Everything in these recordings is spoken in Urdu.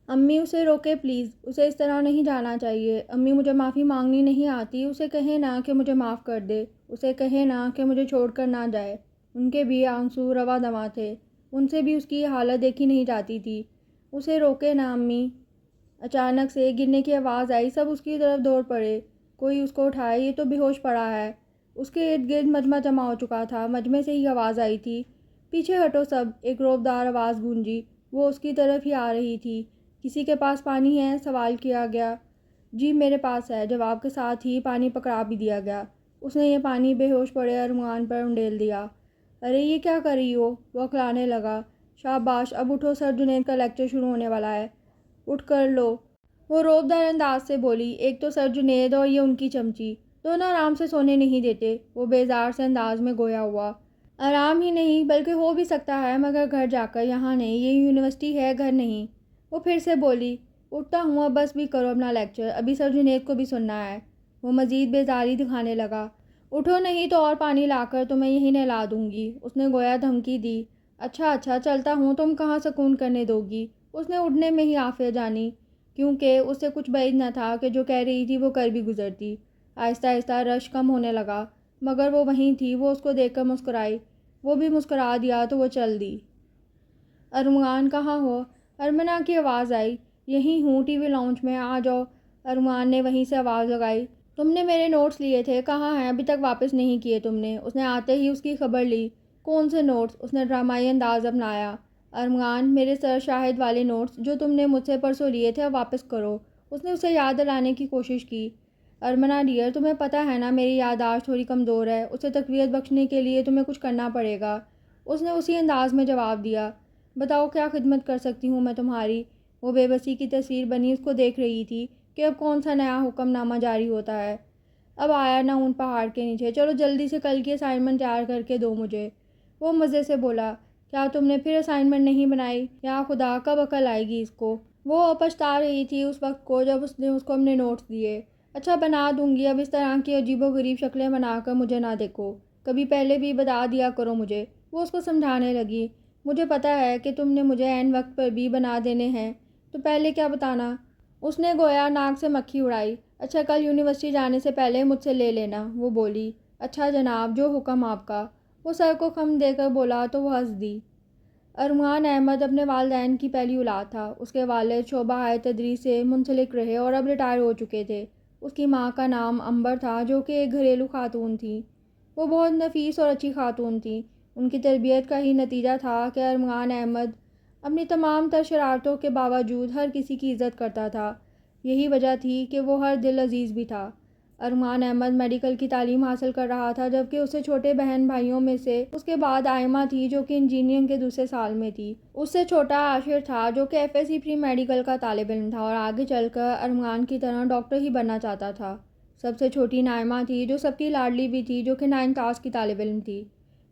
امی اسے روکے پلیز، اسے اس طرح نہیں جانا چاہیے۔ امی مجھے معافی مانگنی نہیں آتی، اسے کہیں نا کہ مجھے معاف کر دے، اسے کہیں نا کہ مجھے چھوڑ کر نہ جائے۔ ان کے بھی آنسو رواں دواں تھے، ان سے بھی اس کی حالت دیکھی نہیں جاتی تھی۔ اسے روکے نا امی۔ اچانک سے گرنے کی آواز آئی، سب اس کی طرف دوڑ پڑے۔ کوئی اس کو اٹھائے، یہ تو بے ہوش پڑا ہے۔ اس کے ارد گرد مجمع جمع ہو چکا تھا، مجمع سے ہی آواز آئی تھی، پیچھے ہٹو سب، ایک رعبدار آواز گونجی، وہ اس کی طرف ہی آ رہی تھی۔ کسی کے پاس پانی ہے؟ سوال کیا گیا۔ جی میرے پاس ہے، جواب کے ساتھ ہی پانی پکڑا بھی دیا گیا۔ اس نے یہ پانی بے ہوش پڑے ارمغان پر انڈیل دیا۔ ارے یہ کیا کر رہی ہو؟ وہ اکھلانے لگا۔ شاباش، اب اٹھو، سر جنید کا لیکچر شروع ہونے والا ہے، اٹھ کر لو۔ وہ رعبدار انداز سے بولی۔ ایک تو سر جنید اور یہ ان کی چمچی، دونوں آرام سے سونے نہیں دیتے۔ وہ بیزار سے انداز میں گویا ہوا۔ آرام ہی نہیں بلکہ ہو بھی سکتا ہے، مگر گھر جا کر، یہاں نہیں، یہ یونیورسٹی ہے، گھر نہیں۔ وہ پھر سے بولی۔ اٹھتا ہوں، اب بس بھی کرو اپنا لیکچر، ابھی سر جنید کو بھی سننا ہے۔ وہ مزید بیزاری دکھانے لگا۔ اٹھو نہیں تو اور پانی لا کر تمہیں یہیں نہلا دوں گی، اس نے گویا دھمکی دی۔ اچھا اچھا چلتا ہوں، تم کہاں سکون کرنے دو گی؟ اس نے اٹھنے میں ہی عافیہ جانی، کیونکہ اس سے کچھ بعید نہ تھا کہ جو کہہ رہی تھی وہ کر بھی گزرتی۔ آہستہ آہستہ رش کم ہونے لگا، مگر وہ وہیں تھی۔ وہ اس کو دیکھ کر مسکرائی، وہ بھی مسکرا دیا تو وہ چل دی۔ ارمغان کہاں ہو؟ ارمنا کی آواز آئی۔ یہیں ہوں، ٹی وی لاؤنج میں، آ جاؤ۔ ارمغان نے وہیں سے آواز لگائی۔ تم نے میرے نوٹس لیے تھے، کہاں ہیں؟ ابھی تک واپس نہیں کیے تم نے؟ اس نے آتے ہی اس کی خبر لی۔ کون سے نوٹس؟ اس نے ڈرامائی انداز اپنایا۔ ارمغان، میرے سر شاہد والے نوٹس جو تم نے مجھ سے پرسوں لیے تھے، اب واپس کرو۔ اس نے اسے یاد دلانے کی کوشش کی۔ ارمنا ڈیئر، تمہیں پتہ ہے نا میری یادداشت تھوڑی کمزور ہے، اسے تقویت بخشنے کے لیے تمہیں کچھ کرنا پڑے گا۔ اس نے اسی انداز میں جواب دیا۔ بتاؤ کیا خدمت کر سکتی ہوں میں تمہاری؟ وہ بے بسی کی تصویر بنی اس کو دیکھ رہی تھی کہ اب کون سا نیا حکم نامہ جاری ہوتا ہے۔ اب آیا نہ ان پہاڑ کے نیچے، چلو جلدی سے کل کی اسائنمنٹ تیار کر کے دو مجھے۔ وہ مزے سے بولا۔ کیا تم نے پھر اسائنمنٹ نہیں بنائی؟ یا خدا، کب عقل آئے گی اس کو؟ وہ پچھتا رہی تھی اس وقت کو جب اس نے اس کو اپنے نوٹس دیے۔ اچھا بنا دوں گی، اب اس طرح کی عجیب و غریب شکلیں بنا کر مجھے نہ دیکھو، کبھی پہلے بھی بتا دیا کرو مجھے۔ وہ اس کو سمجھانے لگی۔ مجھے پتہ ہے کہ تم نے مجھے عین وقت پر بھی بنا دینے ہیں، تو پہلے کیا بتانا؟ اس نے گویا ناک سے مکھی اڑائی۔ اچھا کل یونیورسٹی جانے سے پہلے مجھ سے لے لینا، وہ بولی۔ اچھا جناب، جو حکم آپ کا۔ وہ سر کو خم دے کر بولا تو وہ ہنس دی۔ ارمغان احمد اپنے والدین کی پہلی اولاد تھا۔ اس کے والد شعبہ تدریس سے منسلک رہے اور اب ریٹائر ہو چکے تھے۔ اس کی ماں کا نام عنبر تھا، جو کہ ایک گھریلو خاتون تھیں۔ وہ بہت نفیس اور اچھی خاتون تھیں۔ ان کی تربیت کا ہی نتیجہ تھا کہ ارمغان احمد اپنی تمام تر شرارتوں کے باوجود ہر کسی کی عزت کرتا تھا۔ یہی وجہ تھی کہ وہ ہر دل عزیز بھی تھا۔ ارمغان احمد میڈیکل کی تعلیم حاصل کر رہا تھا، جبکہ اس سے چھوٹے بہن بھائیوں میں سے اس کے بعد آئمہ تھی، جو کہ انجینئرنگ کے دوسرے سال میں تھی۔ اس سے چھوٹا عاشر تھا، جو کہ F S C pre medical کا طالب علم تھا اور آگے چل کر ارمغان کی طرح ڈاکٹر ہی بننا چاہتا تھا۔ سب سے چھوٹی نائمہ تھی، جو سب کی لاڈلی بھی تھی، جو کہ 9 کلاس کی طالب علم تھی۔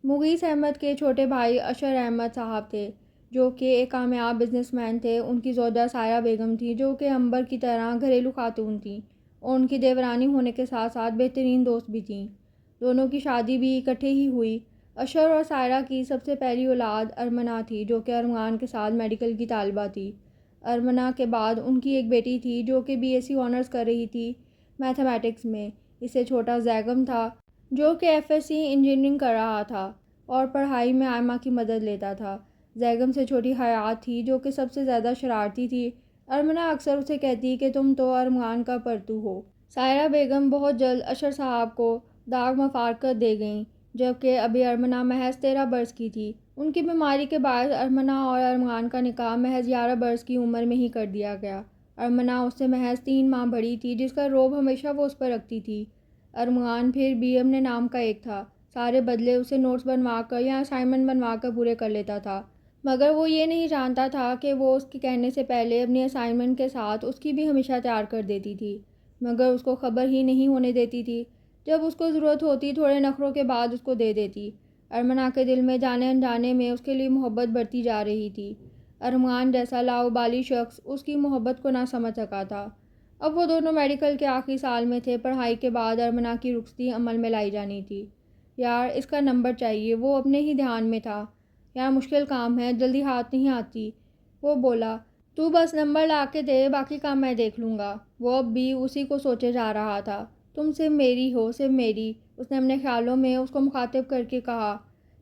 مغیث احمد کے چھوٹے بھائی اشر احمد صاحب تھے، جو کہ ایک کامیاب بزنس مین تھے۔ ان کی زوجہ سائرہ بیگم تھی، جو کہ عنبر کی طرح گھریلو خاتون تھیں اور ان کی دیورانی ہونے کے ساتھ ساتھ بہترین دوست بھی تھیں۔ دونوں کی شادی بھی اکٹھے ہی ہوئی۔ اشر اور سائرہ کی سب سے پہلی اولاد ارمنا تھی، جو کہ ارمغان کے ساتھ میڈیکل کی طالبہ تھی۔ ارمنا کے بعد ان کی ایک بیٹی تھی، جو کہ بی ایس سی آنرز کر رہی تھی میتھمیٹکس میں۔ اس سے چھوٹا زیگم تھا، جو کہ ایف ایس سی انجینئرنگ کر رہا تھا اور پڑھائی میں آئمہ کی مدد لیتا تھا۔ زیگم سے چھوٹی حیات تھی، جو کہ سب سے زیادہ شرارتی تھی۔ ارمنا اکثر اسے کہتی کہ تم تو ارمغان کا پرتو ہو۔ سائرہ بیگم بہت جلد اشر صاحب کو داغ مفارقت دے گئیں، جبکہ ابھی ارمنا محض 13 برس کی تھی۔ ان کی بیماری کے باعث ارمنا اور ارمغان کا نکاح محض 11 برس کی عمر میں ہی کر دیا گیا۔ ارمنا اس سے محض 3 ماہ بڑی تھی، جس کا رعب ہمیشہ وہ اس پر رکھتی تھی۔ ارمغان پھر بھی اپنے نام کا ایک تھا، سارے بدلے اسے نوٹس بنوا کر یا اسائنمنٹ بنوا کر پورے کر لیتا تھا، مگر وہ یہ نہیں جانتا تھا کہ وہ اس کے کہنے سے پہلے اپنی اسائنمنٹ کے ساتھ اس کی بھی ہمیشہ تیار کر دیتی تھی، مگر اس کو خبر ہی نہیں ہونے دیتی تھی۔ جب اس کو ضرورت ہوتی تھوڑے نخروں کے بعد اس کو دے دیتی۔ ارمنا کے دل میں جانے انجانے میں اس کے لیے محبت بڑھتی جا رہی تھی۔ ارمغان جیسا لاابالی شخص اس کی محبت کو نہ سمجھ سکا تھا۔ اب وہ دونوں میڈیکل کے آخری سال میں تھے۔ پڑھائی کے بعد ارمنا کی رخصتی عمل میں لائی جانی تھی۔ یار اس کا نمبر چاہیے، وہ اپنے ہی دھیان میں تھا۔ یار مشکل کام ہے، جلدی ہاتھ نہیں آتی۔ وہ بولا۔ تو بس نمبر لا کے دے، باقی کام میں دیکھ لوں گا۔ وہ اب بھی اسی کو سوچے جا رہا تھا۔ تم صرف میری ہو، صرف میری، اس نے اپنے خیالوں میں اس کو مخاطب کر کے کہا۔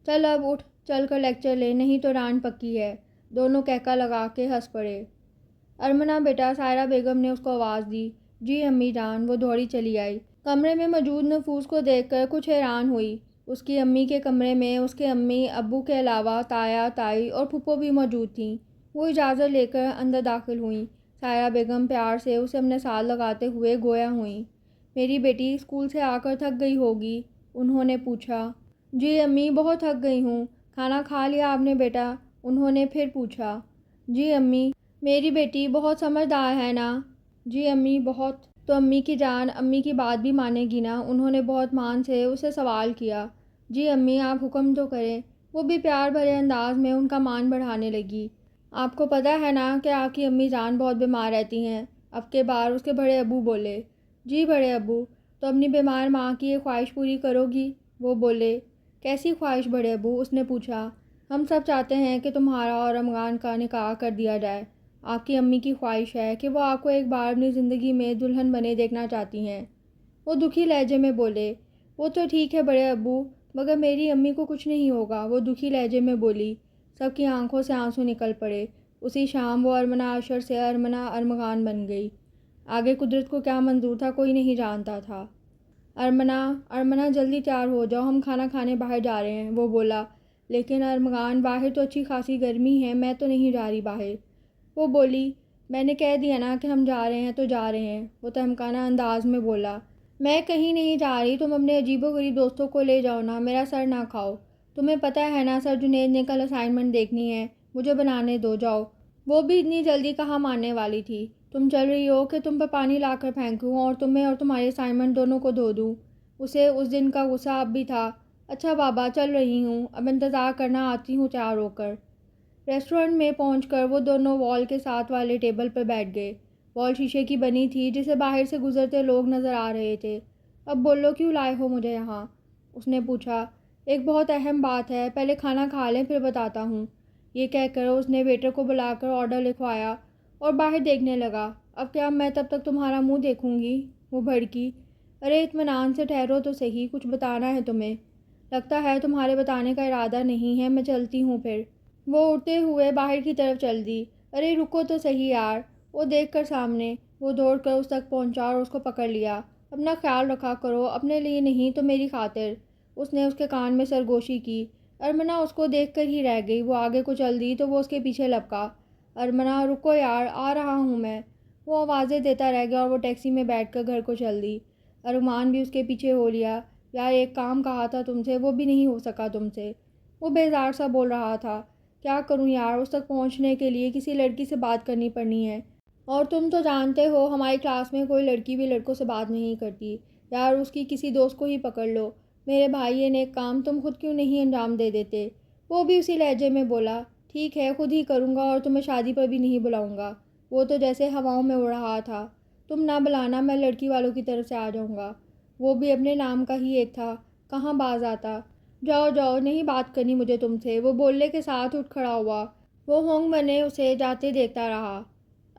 چل اب اٹھ، چل کر لیکچر لے، نہیں تو ڈانٹ پکی ہے۔ دونوں کہکا لگا کے ہنس پڑے۔ ارمنا بیٹا، سائرہ بیگم نے اس کو آواز دی۔ جی امی جان۔ وہ دوڑی چلی آئی۔ کمرے میں موجود نفوس کو دیکھ کر کچھ حیران ہوئی۔ اس کی امی کے کمرے میں اس کے امی ابو کے علاوہ تایا، تائی اور پھپھو بھی موجود تھیں۔ وہ اجازت لے کر اندر داخل ہوئیں۔ سائرہ بیگم پیار سے اسے اپنے ساتھ لگاتے ہوئے گویا ہوئیں۔ میری بیٹی اسکول سے آ کر تھک گئی ہوگی، انہوں نے پوچھا۔ جی امی، بہت تھک گئی ہوں۔ کھانا کھا لیا آپ نے بیٹا؟ انہوں نے پھر پوچھا۔ جی امی۔ میری بیٹی بہت سمجھدار ہے نا؟ جی امی، بہت۔ تو امی کی جان امی کی بات بھی مانے گی نا؟ انہوں نے بہت مان سے اسے سوال کیا۔ جی امی، آپ حکم تو کریں۔ وہ بھی پیار بھرے انداز میں ان کا مان بڑھانے لگی۔ آپ کو پتہ ہے نا کہ آپ کی امی جان بہت بیمار رہتی ہیں؟ اب کے بار اس کے بڑے ابو بولے۔ جی بڑے ابو، تو اپنی بیمار ماں کی یہ خواہش پوری کرو گی؟ وہ بولے۔ کیسی خواہش بڑے ابو؟ اس نے پوچھا۔ ہم سب چاہتے ہیں کہ تمہارا اور ارمغان کا نکاح کر دیا جائے۔ آپ کی امی کی خواہش ہے کہ وہ آپ کو ایک بار اپنی زندگی میں دلہن بنے دیکھنا چاہتی ہیں۔ وہ دکھی لہجے میں بولے۔ وہ تو ٹھیک ہے بڑے ابو، مگر میری امی کو کچھ نہیں ہوگا، وہ دکھی لہجے میں بولی۔ سب کی آنکھوں سے آنسو نکل پڑے۔ اسی شام وہ ارمنا اشر سے ارمنا ارمغان بن گئی۔ آگے قدرت کو کیا منظور تھا کوئی نہیں جانتا تھا۔ ارمنا جلدی تیار ہو جاؤ، ہم کھانا کھانے باہر جا رہے ہیں، وہ بولا۔ لیکن ارمغان، باہر تو اچھی خاصی گرمی ہے، میں تو نہیں جا رہی باہر۔ وہ بولی۔ میں نے کہہ دیا نا کہ ہم جا رہے ہیں تو جا رہے ہیں، وہ تہمکانہ انداز میں بولا۔ میں کہیں نہیں جا رہی، تم اپنے عجیب و غریب دوستوں کو لے جاؤ نا، میرا سر نہ کھاؤ۔ تمہیں پتہ ہے نا سر جنید نے کل اسائنمنٹ دیکھنی ہے، مجھے بنانے دو، جاؤ۔ وہ بھی اتنی جلدی کہاں ماننے والی تھی۔ تم چل رہی ہو کہ تم پہ پانی لا کر پھینکوں اور تمہیں اور تمہاری اسائنمنٹ دونوں کو دھو دوں؟ اسے اس دن کا غصہ اب بھی تھا۔ اچھا بابا، چل رہی ہوں، اب انتظار کرنا، آتی ہوں تیار ہو کر۔ ریسٹورنٹ میں پہنچ کر وہ دونوں وال کے ساتھ والے ٹیبل پر بیٹھ گئے۔ وال شیشے کی بنی تھی جسے باہر سے گزرتے لوگ نظر آ رہے تھے۔ اب بولو کیوں لائے ہو مجھے یہاں؟ اس نے پوچھا۔ ایک بہت اہم بات ہے، پہلے کھانا کھا لیں پھر بتاتا ہوں۔ یہ کہہ کر اس نے ویٹر کو بلا کر آرڈر لکھوایا اور باہر دیکھنے لگا۔ اب کیا میں تب تک تمہارا منہ دیکھوں گی؟ وہ بھڑکی۔ ارے اطمینان سے ٹھہرو تو صحیح، کچھ بتانا ہے تمہیں۔ لگتا ہے تمہارے بتانے کا ارادہ نہیں ہے، میں چلتی ہوں پھر۔ وہ اڑتے ہوئے باہر کی طرف چل دی۔ ارے رکو تو صحیح یار، وہ دیکھ کر سامنے۔ وہ دوڑ کر اس تک پہنچا اور اس کو پکڑ لیا۔ اپنا خیال رکھا کرو، اپنے لیے نہیں تو میری خاطر۔ اس نے اس کے کان میں سرگوشی کی۔ ارمنا اس کو دیکھ کر ہی رہ گئی۔ وہ آگے کو چل دی تو وہ اس کے پیچھے لپکا۔ ارمنا رکو یار، آ رہا ہوں میں۔ وہ آوازیں دیتا رہ گیا اور وہ ٹیکسی میں بیٹھ کر گھر کو چل دی۔ ارمان بھی اس کے پیچھے ہو لیا۔ یار ایک کام کہا تھا تم سے، وہ بھی نہیں ہو سکا تم سے۔ وہ بیزار سا بول رہا تھا۔ کیا کروں یار، اس تک پہنچنے کے لیے کسی لڑکی سے بات کرنی پڑنی ہے، اور تم تو جانتے ہو ہماری کلاس میں کوئی لڑکی بھی لڑکوں سے بات نہیں کرتی۔ یار اس کی کسی دوست کو ہی پکڑ لو۔ میرے بھائی یہ نیک کام تم خود کیوں نہیں انجام دے دیتے؟ وہ بھی اسی لہجے میں بولا۔ ٹھیک ہے، خود ہی کروں گا اور تمہیں شادی پر بھی نہیں بلاؤں گا۔ وہ تو جیسے ہواؤں میں اڑ رہا تھا۔ تم نہ بلانا، میں لڑکی والوں کی طرف سے آ جاؤں گا۔ وہ بھی اپنے نام کا ہی ایک تھا، کہاں باز آتا۔ جاؤ جاؤ، نہیں بات کرنی مجھے تم سے، وہ بولنے کے ساتھ اٹھ کھڑا ہوا۔ وہ ہونگ بنے اسے جاتے دیکھتا رہا۔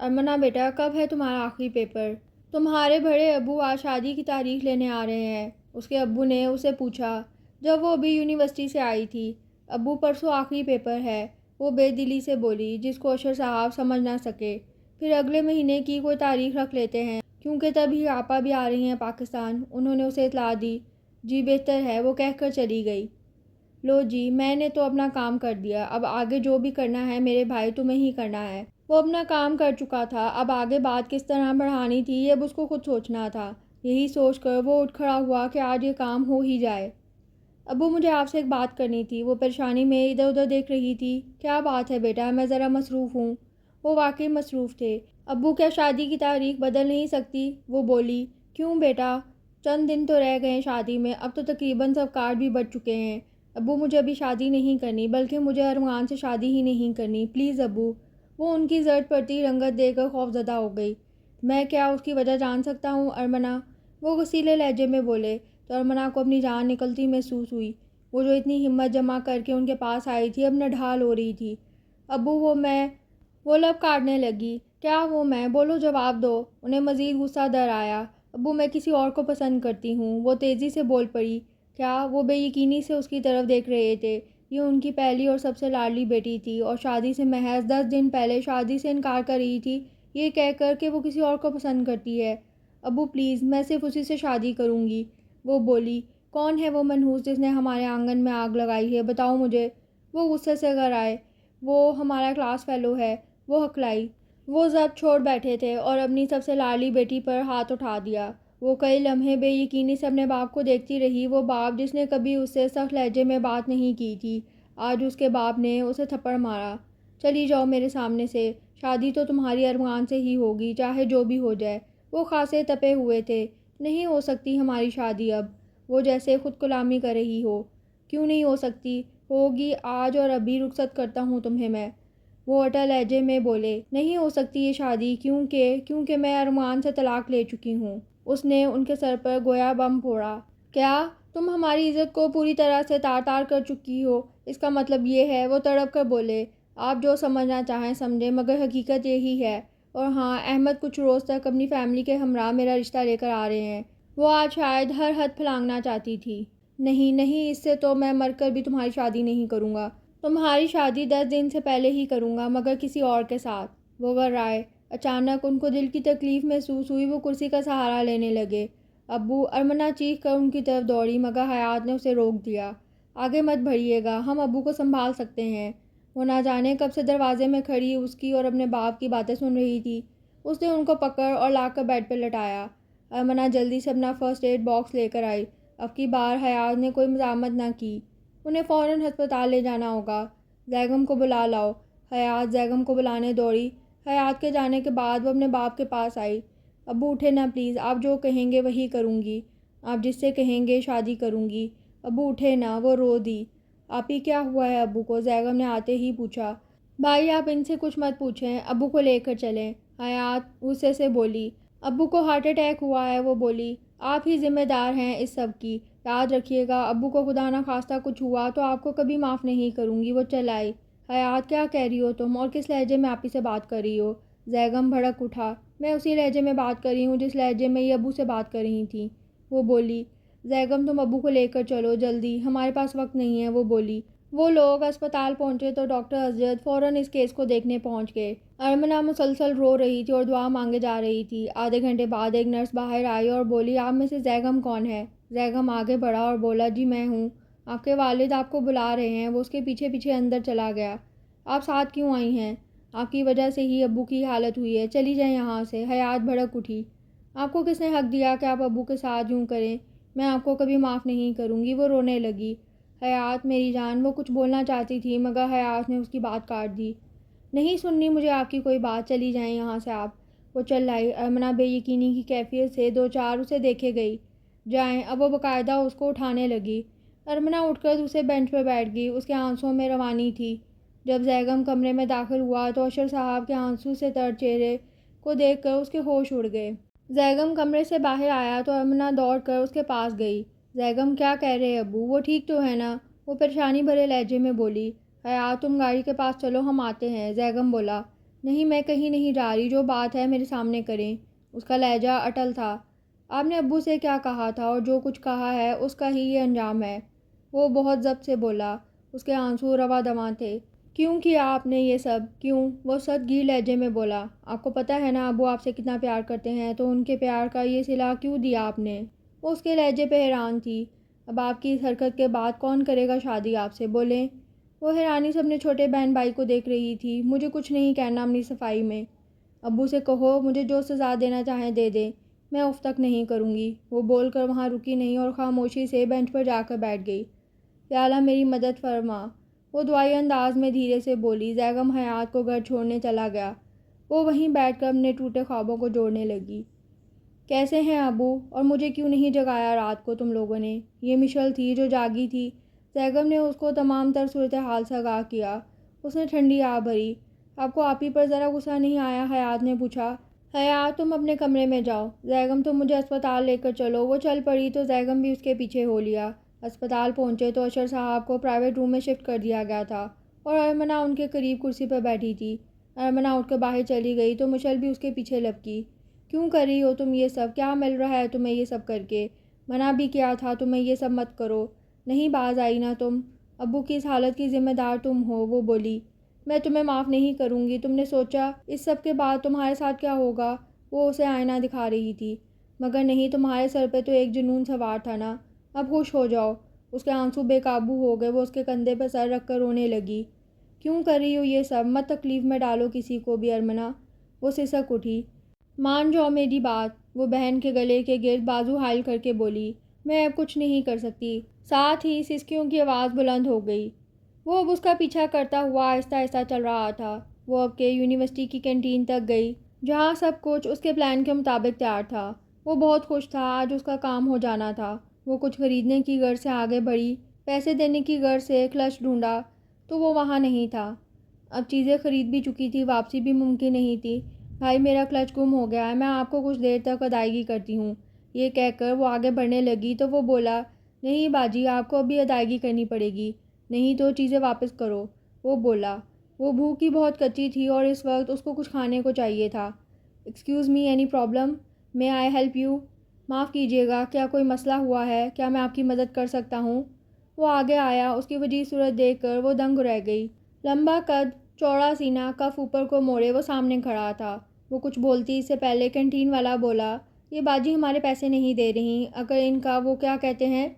ارمنا بیٹا، کب ہے تمہارا آخری پیپر؟ تمہارے بڑے ابو آج شادی کی تاریخ لینے آ رہے ہیں، اس کے ابو نے اسے پوچھا جب وہ ابھی یونیورسٹی سے آئی تھی۔ ابو پرسوں آخری پیپر ہے، وہ بے دلی سے بولی، جس کو اشر صاحب سمجھ نہ سکے۔ پھر اگلے مہینے کی کوئی تاریخ رکھ لیتے ہیں، کیونکہ تبھی آپا بھی آ رہی ہیں پاکستان، انہوں نے اسے اطلاع دی۔ جی بہتر ہے، وہ کہہ کر چلی گئی۔ لو جی، میں نے تو اپنا کام کر دیا، اب آگے جو بھی کرنا ہے میرے بھائی تمہیں ہی کرنا ہے۔ وہ اپنا کام کر چکا تھا، اب آگے بات کس طرح بڑھانی تھی یہ اب اس کو خود سوچنا تھا۔ یہی سوچ کر وہ اٹھ کھڑا ہوا کہ آج یہ کام ہو ہی جائے۔ ابو مجھے آپ سے ایک بات کرنی تھی۔ وہ پریشانی میں ادھر ادھر دیکھ رہی تھی۔ کیا بات ہے بیٹا، میں ذرا مصروف ہوں۔ وہ واقعی مصروف تھے۔ ابو کیا شادی کی تاریخ بدل نہیں سکتی؟ وہ بولی۔ کیوں بیٹا، چند دن تو رہ گئے ہیں شادی میں، اب تو تقریباً سب کارڈ بھی بٹ چکے ہیں۔ ابو مجھے ابھی شادی نہیں کرنی، بلکہ مجھے ارمغان سے شادی ہی نہیں کرنی، پلیز ابو۔ وہ ان کی زرد پڑتی رنگت دے کر خوفزدہ ہو گئی۔ میں کیا اس کی وجہ جان سکتا ہوں ارمنا؟ وہ غصیلے لہجے میں بولے تو ارمنا کو اپنی جان نکلتی محسوس ہوئی۔ وہ جو اتنی ہمت جمع کر کے ان کے پاس آئی تھی اب نڈھال ہو رہی تھی۔ ابو وہ لب کاٹنے لگی۔ کیا وہ میں؟ بولو، جواب دو۔ انہیں مزید غصہ در آیا۔ ابو، میں کسی اور کو پسند کرتی ہوں، وہ تیزی سے بول پڑی۔ کیا؟ وہ بے یقینی سے اس کی طرف دیکھ رہے تھے۔ یہ ان کی پہلی اور سب سے لاڈلی بیٹی تھی اور شادی سے محض 10 دن پہلے شادی سے انکار کر رہی تھی، یہ کہہ کر کہ وہ کسی اور کو پسند کرتی ہے۔ ابو پلیز، میں صرف اسی سے شادی کروں گی۔ وہ بولی۔ کون ہے وہ منحوس جس نے ہمارے آنگن میں آگ لگائی ہے؟ بتاؤ مجھے۔ وہ غصے سے گر آئے۔ وہ ہمارا کلاس فیلو ہے، وہ ہکلائی۔ وہ ضبط چھوڑ بیٹھے تھے اور اپنی سب سے لاڈلی بیٹی پر ہاتھ اٹھا دیا۔ وہ کئی لمحے بے یقینی سے اپنے باپ کو دیکھتی رہی، وہ باپ جس نے کبھی اس سے سخت لہجے میں بات نہیں کی تھی۔ آج اس کے باپ نے اسے تھپڑ مارا۔ چلی جاؤ میرے سامنے سے، شادی تو تمہاری ارمان سے ہی ہوگی، چاہے جو بھی ہو جائے۔ وہ خاصے تپے ہوئے تھے۔ نہیں ہو سکتی ہماری شادی اب، وہ جیسے خود کلامی کر رہی ہو۔ کیوں نہیں ہو سکتی؟ ہوگی آج اور ابھی رخصت کرتا ہوں تمہیں میں۔ وہ اٹل لہجے میں بولے۔ نہیں ہو سکتی یہ شادی کیونکہ میں ارمان سے طلاق لے چکی ہوں۔ اس نے ان کے سر پر گویا بم پھوڑا۔ کیا؟ تم ہماری عزت کو پوری طرح سے تار تار کر چکی ہو، اس کا مطلب یہ ہے؟ وہ تڑپ کر بولے۔ آپ جو سمجھنا چاہیں سمجھیں، مگر حقیقت یہی ہے۔ اور ہاں، احمد کچھ روز تک اپنی فیملی کے ہمراہ میرا رشتہ لے کر آ رہے ہیں۔ وہ آج شاید ہر حد پھلانگنا چاہتی تھی۔ نہیں، اس سے تو میں مر کر بھی تمہاری شادی نہیں کروں گا۔ تمہاری شادی 10 دن سے پہلے ہی کروں گا، مگر کسی اور کے ساتھ۔ وہ گھبرائے۔ اچانک ان کو دل کی تکلیف محسوس ہوئی، وہ کرسی کا سہارا لینے لگے۔ ابو! ارمنہ چیخ کر ان کی طرف دوڑی، مگر حیات نے اسے روک دیا۔ آگے مت بڑھیے گا، ہم ابو کو سنبھال سکتے ہیں۔ وہ نہ جانے کب سے دروازے میں کھڑی اس کی اور اپنے باپ کی باتیں سن رہی تھی۔ اس نے ان کو پکڑ اور لا کر بیڈ پہ لٹایا۔ ارمنہ جلدی سے اپنا فرسٹ ایڈ باکس لے کر آئی۔ اب کی بار حیات نے کوئی مزاحمت نہ کی۔ انہیں فوراً ہسپتال لے جانا ہوگا۔ زیگم کو بلا لاؤ۔ حیات زیگم کو بلانے دوڑی۔ حیات کے جانے کے بعد وہ اپنے باپ کے پاس آئی۔ ابو اٹھے نہ پلیز، آپ جو کہیں گے وہی کروں گی۔ آپ جس سے کہیں گے شادی کروں گی۔ ابو اٹھے نہ، وہ رو دی۔ آپ ہی کیا ہوا ہے ابو کو؟ زیگم نے آتے ہی پوچھا۔ بھائی آپ ان سے کچھ مت پوچھیں، ابو کو لے کر چلیں، حیات غصے سے بولی۔ ابو کو ہارٹ اٹیک ہوا ہے، وہ بولی۔ آپ ہی ذمہ دار ہیں اس سب کی، یاد رکھیے گا ابو کو خدا نہ خواستہ کچھ ہوا تو آپ کو کبھی معاف نہیں کروں گی۔ وہ چل آئی۔ حیات کیا کہہ رہی ہو تم، اور کس لہجے میں آپ ہی سے بات کر رہی ہو؟ زیگم بھڑک اٹھا۔ میں اسی لہجے میں بات کر رہی ہوں جس لہجے میں یہ ابو سے بات کر رہی تھیں، وہ بولی۔ زیگم تم ابو کو لے کر چلو جلدی، ہمارے پاس وقت نہیں ہے، وہ بولی۔ وہ لوگ اسپتال پہنچے تو ڈاکٹر اسجد فوراً اس کیس کو دیکھنے پہنچ گئے۔ ارمنہ مسلسل رو رہی تھی اور دعا مانگے جا رہی تھی۔ آدھے گھنٹے بعد ایک نرس باہر آئی اور بولی، آپ میں سے زیگم کون ہے؟ زیگم آگے بڑھا اور بولا، جی میں ہوں، آپ کے والد آپ کو بلا رہے ہیں۔ وہ اس کے پیچھے پیچھے اندر چلا گیا۔ آپ ساتھ کیوں آئی ہیں؟ آپ کی وجہ سے ہی ابو کی حالت ہوئی ہے، چلی جائیں یہاں سے۔ حیات بھڑک اٹھی۔ آپ کو کس نے حق دیا کہ آپ ابو کے ساتھ یوں کریں؟ میں آپ کو کبھی معاف نہیں کروں گی۔ وہ رونے لگی۔ حیات میری جان، وہ کچھ بولنا چاہتی تھی مگر حیات نے اس کی بات کاٹ دی۔ نہیں سننی مجھے آپ کی کوئی بات، چلی جائیں یہاں سے آپ۔ وہ چل آئی۔ ارمنہ بے یقینی کی کیفیت سے دو چار اسے دیکھے گئی۔ جائیں، اب وہ باقاعدہ اس کو اٹھانے لگی۔ ارمنہ اٹھ کر دوسرے بینچ پر بیٹھ گئی، اس کے آنسوؤں میں روانی تھی۔ جب زیگم کمرے میں داخل ہوا تو اشر صاحب کے آنسو سے تر چہرے کو دیکھ کر اس کے ہوش اڑ گئے۔ زیگم کمرے سے باہر آیا تو ارمنہ دوڑ کر اس کے پاس گئی۔ زیگم کیا کہہ رہے ابو، وہ ٹھیک تو ہے نا؟ وہ پریشانی بھرے لہجے میں بولی۔ حیات تم گاڑی کے پاس چلو، ہم آتے ہیں، زیگم بولا۔ نہیں میں کہیں نہیں جا رہی، جو بات ہے میرے سامنے کریں۔ اس کا لہجہ اٹل تھا۔ آپ نے ابو سے کیا کہا تھا اور جو کچھ کہا ہے اس کا ہی یہ انجام ہے، وہ بہت ضبط سے بولا۔ اس کے آنسو رواں دواں تھے۔ کیوں کیا آپ نے یہ سب، کیوں؟ وہ سخت لہجے میں بولا۔ آپ کو پتہ ہے نا ابو آپ سے کتنا پیار کرتے ہیں، تو ان کے پیار کا یہ صلہ کیوں دیا آپ نے؟ وہ اس کے لہجے پہ حیران تھی۔ اب آپ کی اس حرکت کے بعد کون کرے گا شادی آپ سے، بولیں؟ وہ حیرانی سے اپنے چھوٹے بہن بھائی کو دیکھ رہی تھی۔ مجھے کچھ نہیں کہنا اپنی صفائی میں، ابو سے کہو مجھے جو سزا دینا چاہیں دے دیں، میں اف تک نہیں کروں گی۔ وہ بول کر وہاں رکی نہیں اور خاموشی سے بینچ پر جا کر بیٹھ گئی۔ یا اللہ میری مدد فرما، وہ دعائی انداز میں دھیرے سے بولی۔ زیگم حیات کو گھر چھوڑنے چلا گیا۔ وہ وہیں بیٹھ کر اپنے ٹوٹے خوابوں کو جوڑنے لگی۔ کیسے ہیں ابو، اور مجھے کیوں نہیں جگایا رات کو تم لوگوں نے؟ یہ مشل تھی جو جاگی تھی۔ زیگم نے اس کو تمام تر صورتحال سے آگاہ کیا۔ اس نے ٹھنڈی آہ بھری۔ آپ کو آپ ہی پر ذرا غصہ نہیں آیا؟ حیات نے پوچھا۔ حیات تم اپنے کمرے میں جاؤ، زیگم تم مجھے اسپتال لے کر چلو۔ وہ چل پڑی تو زیگم بھی اس کے پیچھے ہو لیا۔ اسپتال پہنچے تو اشر صاحب کو پرائیویٹ روم میں شفٹ کر دیا گیا تھا اور ارمنہ ان کے قریب کرسی پر بیٹھی تھی۔ ارمنا اٹھ کر باہر چلی گئی تو مشل بھی اس کے پیچھے لپکی۔ کیوں کر رہی ہو تم یہ سب؟ کیا مل رہا ہے تمہیں یہ سب کر کے؟ منع بھی کیا تھا تمہیں یہ سب مت کرو، نہیں باز آئی نا تم؟ ابو کی اس حالت کی ذمہ دار تم ہو، وہ بولی۔ میں تمہیں معاف نہیں کروں گی۔ تم نے سوچا اس سب کے بعد تمہارے ساتھ کیا ہوگا؟ وہ اسے آئینہ دکھا رہی تھی۔ مگر نہیں، تمہارے سر پہ تو ایک جنون سوار تھا نا، اب خوش ہو جاؤ۔ اس کے آنسو بے قابو ہو گئے، وہ اس کے کندھے پہ سر رکھ کر رونے لگی۔ کیوں کر رہی ہو یہ سب؟ مت تکلیف میں ڈالو کسی کو بھی ارمنا۔ وہ سسک اٹھی۔ مان جاؤ میری بات، وہ بہن کے گلے کے گرد بازو حائل کر کے بولی۔ میں اب کچھ نہیں کر سکتی۔ ساتھ ہی سسکیوں کی آواز بلند ہو گئی۔ وہ اب اس کا پیچھا کرتا ہوا آہستہ آہستہ چل رہا تھا۔ وہ اب کے یونیورسٹی کی کینٹین تک گئی، جہاں سب کچھ اس کے پلان کے مطابق تیار تھا۔ وہ بہت خوش تھا، آج اس کا کام ہو جانا تھا۔ وہ کچھ خریدنے کی غرض سے آگے بڑھی، پیسے دینے کی غرض سے کلچ ڈھونڈا تو وہ وہاں نہیں تھا۔ اب چیزیں خرید بھی چکی تھی، واپسی بھی ممکن نہیں تھی۔ بھائی میرا کلچ گم ہو گیا ہے، میں آپ کو کچھ دیر تک ادائیگی کرتی ہوں۔ یہ کہہ کر وہ آگے بڑھنے لگی تو وہ بولا، نہیں باجی آپ کو ابھی ادائیگی کرنی پڑے گی، نہیں تو چیزیں واپس کرو۔ وہ بولا۔ وہ بھوک کی بہت کچی تھی اور اس وقت اس کو کچھ کھانے کو چاہیے تھا۔ Excuse me, any problem? May I help you? معاف کیجیے گا، کیا کوئی مسئلہ ہوا ہے؟ کیا میں آپ کی مدد کر سکتا ہوں؟ وہ آگے آیا، اس کی وجیح صورت دیکھ کر وہ دنگ رہ گئی۔ لمبا قد، چوڑا سینہ، کف اوپر کو موڑے وہ سامنے کھڑا تھا۔ وہ کچھ بولتی اس سے پہلے کینٹین والا بولا، یہ باجی ہمارے پیسے نہیں دے رہی، اگر ان کا وہ کیا کہتے ہیں،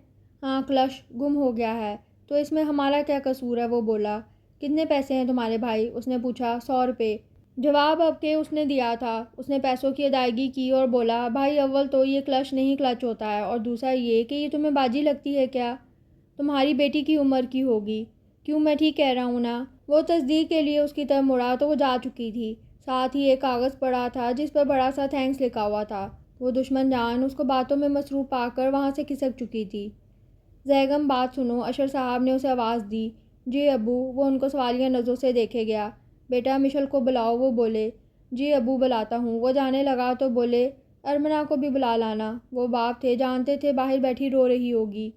ہاں کلچ گم ہو گیا ہے تو اس میں ہمارا کیا قصور ہے؟ وہ بولا۔ کتنے پیسے ہیں تمہارے بھائی؟ اس نے پوچھا۔ 100 روپے۔ جواب اب کے اس نے دیا تھا۔ اس نے پیسوں کی ادائیگی کی اور بولا، بھائی اول تو یہ کلچ نہیں کلچ ہوتا ہے، اور دوسرا یہ کہ یہ تمہیں باجی لگتی ہے کیا؟ تمہاری بیٹی کی عمر کی ہوگی۔ کیوں، میں ٹھیک کہہ رہا ہوں نا؟ وہ تصدیق کے لیے اس کی طرف مڑا تو وہ جا چکی تھی۔ ساتھ ہی ایک کاغذ پڑا تھا جس پر بڑا سا تھینکس لکھا ہوا تھا۔ وہ دشمن جان اس کو باتوں میں مصروف پا کر وہاں سے کھسک چکی تھی۔ زیگم بات سنو، اشر صاحب نے اسے آواز دی۔ جی ابو، وہ ان کو سوالیہ نظروں سے دیکھے گیا۔ بیٹا مشل کو بلاؤ، وہ بولے۔ جی ابو بلاتا ہوں۔ وہ جانے لگا تو بولے، ارمنا کو بھی بلا لانا، وہ باپ تھے، جانتے تھے باہر بیٹھی رو رہی ہوگی۔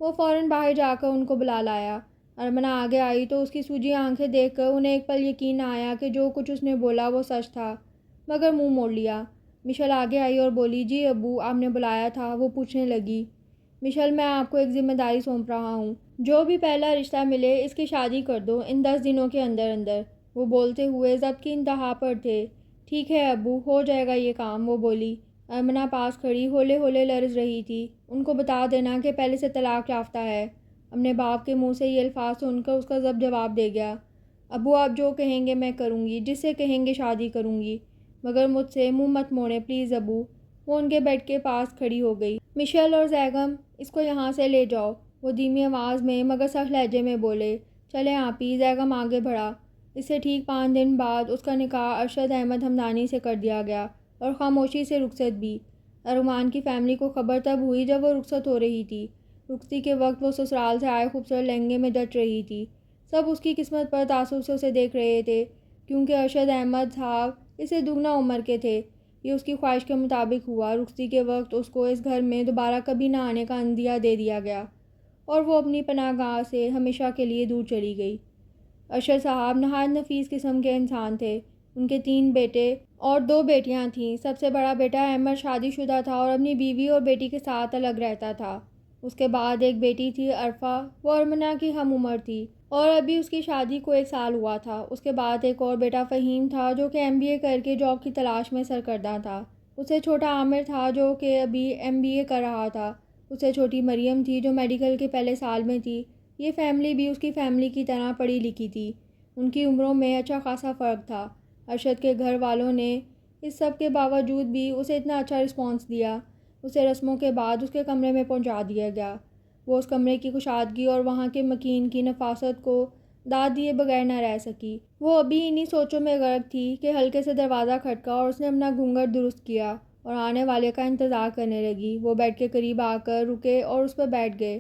وہ فوراً باہر جا کر ان کو بلا لایا۔ ارمنا آگے آئی تو اس کی سوجی آنکھیں دیکھ کر انہیں ایک پل یقین نہ آیا کہ جو کچھ اس نے بولا وہ سچ تھا، مگر منہ موڑ لیا۔ مشل آگے آئی اور بولی، جی ابو آپ نے بلایا تھا؟ وہ پوچھنے لگی۔ مشل میں آپ کو ایک ذمہ داری سونپ رہا ہوں، جو بھی پہلا رشتہ ملے اس کی شادی کر دو ان 10 دنوں کے اندر اندر۔ وہ بولتے ہوئے ضبط کی انتہا پر تھے۔ ٹھیک ہے ابو، ہو جائے گا یہ کام، وہ بولی۔ ارمنا پاس کھڑی ہولے ہولے لرز رہی تھی۔ ان کو بتا دینا کہ پہلے سے طلاق یافتہ ہے۔ اپنے باپ کے منہ سے یہ الفاظ سن کر اس کا ضبط جواب دے گیا، ابو آپ جو کہیں گے میں کروں گی، جس سے کہیں گے شادی کروں گی، مگر مجھ سے منہ مت موڑیں پلیز ابو۔ وہ ان کے بیڈ کے پاس کھڑی ہو گئی۔ مشل اور زیگم، اس کو یہاں سے لے جاؤ، وہ دھیمی آواز میں مگر سخت لہجے میں بولے۔ چلیں آپی، زیگم آگے بڑھا۔ اس سے ٹھیک 5 دن بعد اس کا نکاح ارشد احمد ہمدانی سے کر دیا گیا اور خاموشی سے رخصت بھی۔ ارمان کی فیملی کو خبر تب ہوئی جب وہ رخصت ہو رہی تھی۔ رخصتی کے وقت وہ سسرال سے آئے خوبصورت لہنگے میں جچ رہی تھی۔ سب اس کی قسمت پر تعصب سے اسے دیکھ رہے تھے، کیونکہ ارشد احمد صاحب اس سے دگنا عمر کے تھے۔ یہ اس کی خواہش کے مطابق ہوا۔ رخصتی کے وقت اس کو اس گھر میں دوبارہ کبھی نہ آنے کا عندیہ دے دیا گیا اور وہ اپنی پناہ گاہ سے ہمیشہ کے لیے دور چلی گئی۔ ارشد صاحب نہایت نفیس قسم کے انسان تھے۔ ان کے 3 بیٹے اور 2 بیٹیاں تھیں۔ سب سے بڑا بیٹا احمد شادی شدہ تھا اور اپنی بیوی اور بیٹی کے ساتھ الگ رہتا تھا۔ اس کے بعد ایک بیٹی تھی عرفہ، وہ ارمنا کی ہم عمر تھی اور ابھی اس کی شادی کو 1 سال ہوا تھا۔ اس کے بعد ایک اور بیٹا فہیم تھا جو کہ MBA کر کے جاب کی تلاش میں سرگرداں تھا۔ اس سے چھوٹا عامر تھا جو کہ ابھی MBA کر رہا تھا۔ اس سے چھوٹی مریم تھی جو میڈیکل کے پہلے سال میں تھی۔ یہ فیملی بھی اس کی فیملی کی طرح پڑھی لکھی تھی۔ ان کی عمروں میں اچھا خاصا فرق تھا۔ ارشد کے گھر والوں نے اس سب کے باوجود بھی اسے اتنا اچھا رسپانس دیا۔ اسے رسموں کے بعد اس کے کمرے میں پہنچا دیا گیا۔ وہ اس کمرے کی کشادگی اور وہاں کے مکین کی نفاست کو داد دیے بغیر نہ رہ سکی۔ وہ ابھی انہی سوچوں میں غرق تھی کہ ہلکے سے دروازہ کھٹکا اور اس نے اپنا گھونگھٹ درست کیا اور آنے والے کا انتظار کرنے لگی۔ وہ بیڈ کے قریب آ کر رکے اور اس پر بیٹھ گئے۔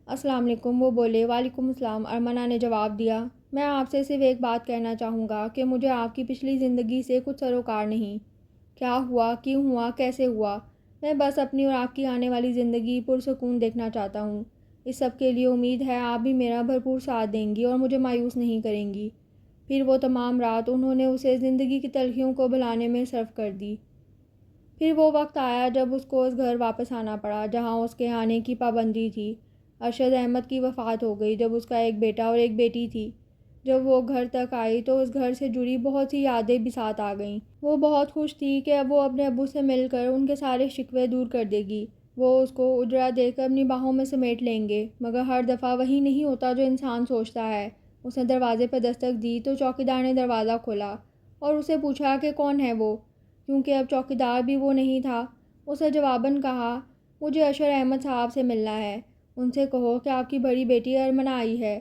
السلام علیکم، وہ بولے۔ وعلیکم السلام، ارمنا نے جواب دیا۔ میں آپ سے صرف ایک بات کہنا چاہوں گا کہ مجھے آپ کی پچھلی زندگی سے کچھ سروکار نہیں۔ کیا ہوا، کیوں ہوا، کیسے ہوا؟ میں بس اپنی اور آپ کی آنے والی زندگی پرسکون دیکھنا چاہتا ہوں۔ اس سب کے لیے امید ہے آپ بھی میرا بھرپور ساتھ دیں گی اور مجھے مایوس نہیں کریں گی۔ پھر وہ تمام رات انہوں نے اسے زندگی کی تلخیوں کو بھلانے میں صرف کر دی۔ پھر وہ وقت آیا جب اس کو اس گھر واپس آنا پڑا جہاں اس کے آنے کی پابندی تھی۔ ارشد احمد کی وفات ہو گئی جب اس کا ایک بیٹا اور ایک بیٹی تھی۔ جب وہ گھر تک آئی تو اس گھر سے جڑی بہت سی یادیں بھی ساتھ آ گئیں۔ وہ بہت خوش تھی کہ اب وہ اپنے ابو سے مل کر ان کے سارے شکوے دور کر دے گی۔ وہ اس کو اجڑا دے کر اپنی باہوں میں سمیٹ لیں گے، مگر ہر دفعہ وہی نہیں ہوتا جو انسان سوچتا ہے۔ اس نے دروازے پر دستک دی تو چوکیدار نے دروازہ کھولا اور اسے پوچھا کہ کون ہے وہ، کیونکہ اب چوکیدار بھی وہ نہیں تھا۔ اس نے جواباً کہا، مجھے اشر احمد صاحب سے ملنا ہے، ان سے کہو کہ آپ کی بڑی بیٹی ارمنہ آئی ہے۔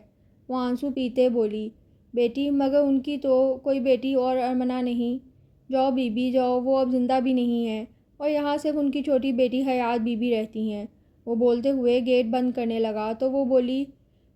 وہ آنسو پیتے بولی، بیٹی؟ مگر ان کی تو کوئی بیٹی اور ارمنہ نہیں۔ جاؤ بی بی جاؤ، وہ اب زندہ بھی نہیں ہے اور یہاں صرف ان کی چھوٹی بیٹی حیات بی بی رہتی ہیں۔ وہ بولتے ہوئے گیٹ بند کرنے لگا تو وہ بولی،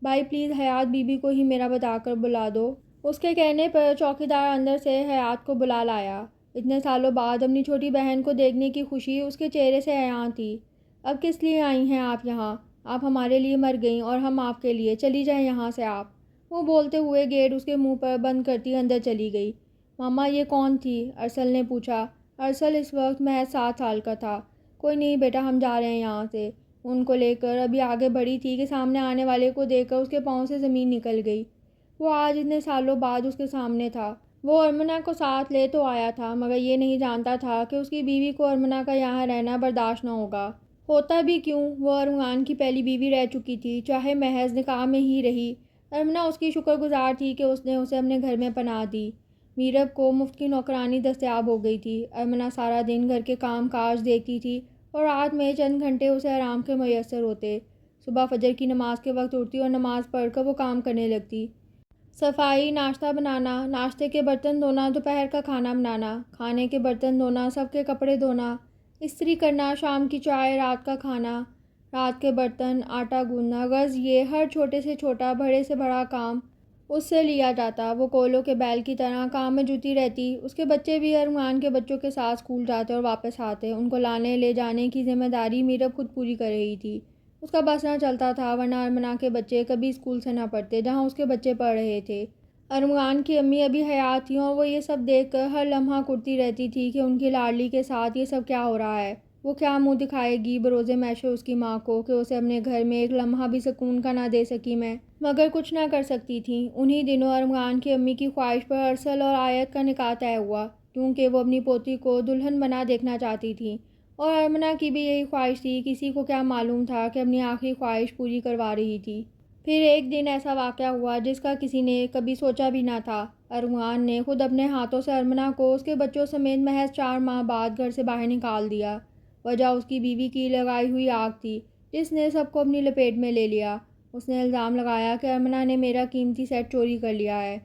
بھائی پلیز حیات بی بی کو ہی میرا بتا کر بلا دو۔ اس کے کہنے پر چوکیدار اندر سے حیات کو بلا لایا۔ اتنے سالوں بعد اپنی چھوٹی بہن کو دیکھنے کی خوشی اس کے چہرے سے عیاں تھی۔ اب کس لیے آئی ہیں آپ یہاں؟ آپ ہمارے لیے مر گئیں اور ہم آپ کے لیے، چلی جائیں یہاں سے آپ۔ وہ بولتے ہوئے گیٹ اس کے منہ پر بند کرتی اندر چلی گئی۔ ماما یہ کون تھی؟ ارسل نے پوچھا۔ ارسل اس وقت محض 7 سال کا تھا۔ کوئی نہیں بیٹا، ہم جا رہے ہیں یہاں سے۔ ان کو لے کر ابھی آگے بڑھی تھی کہ سامنے آنے والے کو دیکھ کر اس کے پاؤں سے زمین نکل گئی۔ وہ آج اتنے سالوں بعد اس کے سامنے تھا۔ وہ ارمنہ کو ساتھ لے تو آیا تھا مگر یہ نہیں جانتا تھا کہ اس کی بیوی کو ارمنہ کا یہاں رہنا برداشت نہ ہوگا۔ ہوتا بھی کیوں، وہ ارمغان کی پہلی بیوی رہ چکی تھی، چاہے محض نکاح میں ہی رہی۔ ارمنہ اس کی شکر گزار تھی کہ اس نے اسے اپنے گھر میں پناہ دی۔ میرب کو مفت کی نوکرانی دستیاب ہو گئی تھی۔ ارمنہ سارا دن گھر کے کام کاج دیکھتی تھی اور رات میں چند گھنٹے اسے آرام کے میسر ہوتے۔ صبح فجر کی نماز کے وقت اٹھتی اور نماز پڑھ کر وہ کام کرنے لگتی۔ صفائی، ناشتہ بنانا، ناشتے کے برتن دھونا، دوپہر کا کھانا بنانا، کھانے کے برتن دھونا، سب کے کپڑے دھونا، استری کرنا، شام کی چائے، رات کا کھانا، رات کے برتن، آٹا گوندنا، غرض یہ ہر چھوٹے سے چھوٹا بڑے سے بڑا کام اس سے لیا جاتا۔ وہ کولوں کے بیل کی طرح کام میں جٹی رہتی۔ اس کے بچے بھی ارمغان کے بچوں کے ساتھ اسکول جاتے اور واپس آتے۔ ان کو لانے لے جانے کی ذمہ داری میرب خود پوری کر رہی تھی۔ اس کا بس نہ چلتا تھا ورنہ ارمنہ کے بچے کبھی اسکول سے نہ پڑھتے جہاں اس کے بچے پڑھ رہے تھے۔ ارمغان کی امی ابھی حیات تھیں اور وہ یہ سب دیکھ کر ہر لمحہ کڑتی رہتی تھی کہ ان کی لاڈلی کے ساتھ یہ سب کیا ہو رہا ہے۔ وہ کیا منہ دکھائے گی بروز محشر اس کی ماں کو کہ اسے اپنے گھر میں ایک لمحہ بھی سکون کا نہ دے سکی میں، مگر کچھ نہ کر سکتی تھیں۔ انہی دنوں ارمغان کی امی کی خواہش پر ارسل اور آیت کا نکاح طے ہوا، کیونکہ وہ اپنی پوتی کو دلہن بنا دیکھنا چاہتی تھیں اور ارمنہ کی بھی یہی خواہش تھی۔ کسی کو کیا معلوم تھا کہ اپنی آخری خواہش پوری کروا رہی تھی۔ پھر ایک دن ایسا واقعہ ہوا جس کا کسی نے کبھی سوچا بھی نہ تھا۔ ارمغان نے خود اپنے ہاتھوں سے ارمنہ کو اس کے بچوں سمیت محض 4 ماہ بعد گھر سے باہر نکال دیا۔ وجہ اس کی بیوی کی لگائی ہوئی آگ تھی جس نے سب کو اپنی لپیٹ میں لے لیا۔ اس نے الزام لگایا کہ ارمنہ نے میرا قیمتی سیٹ چوری کر لیا ہے۔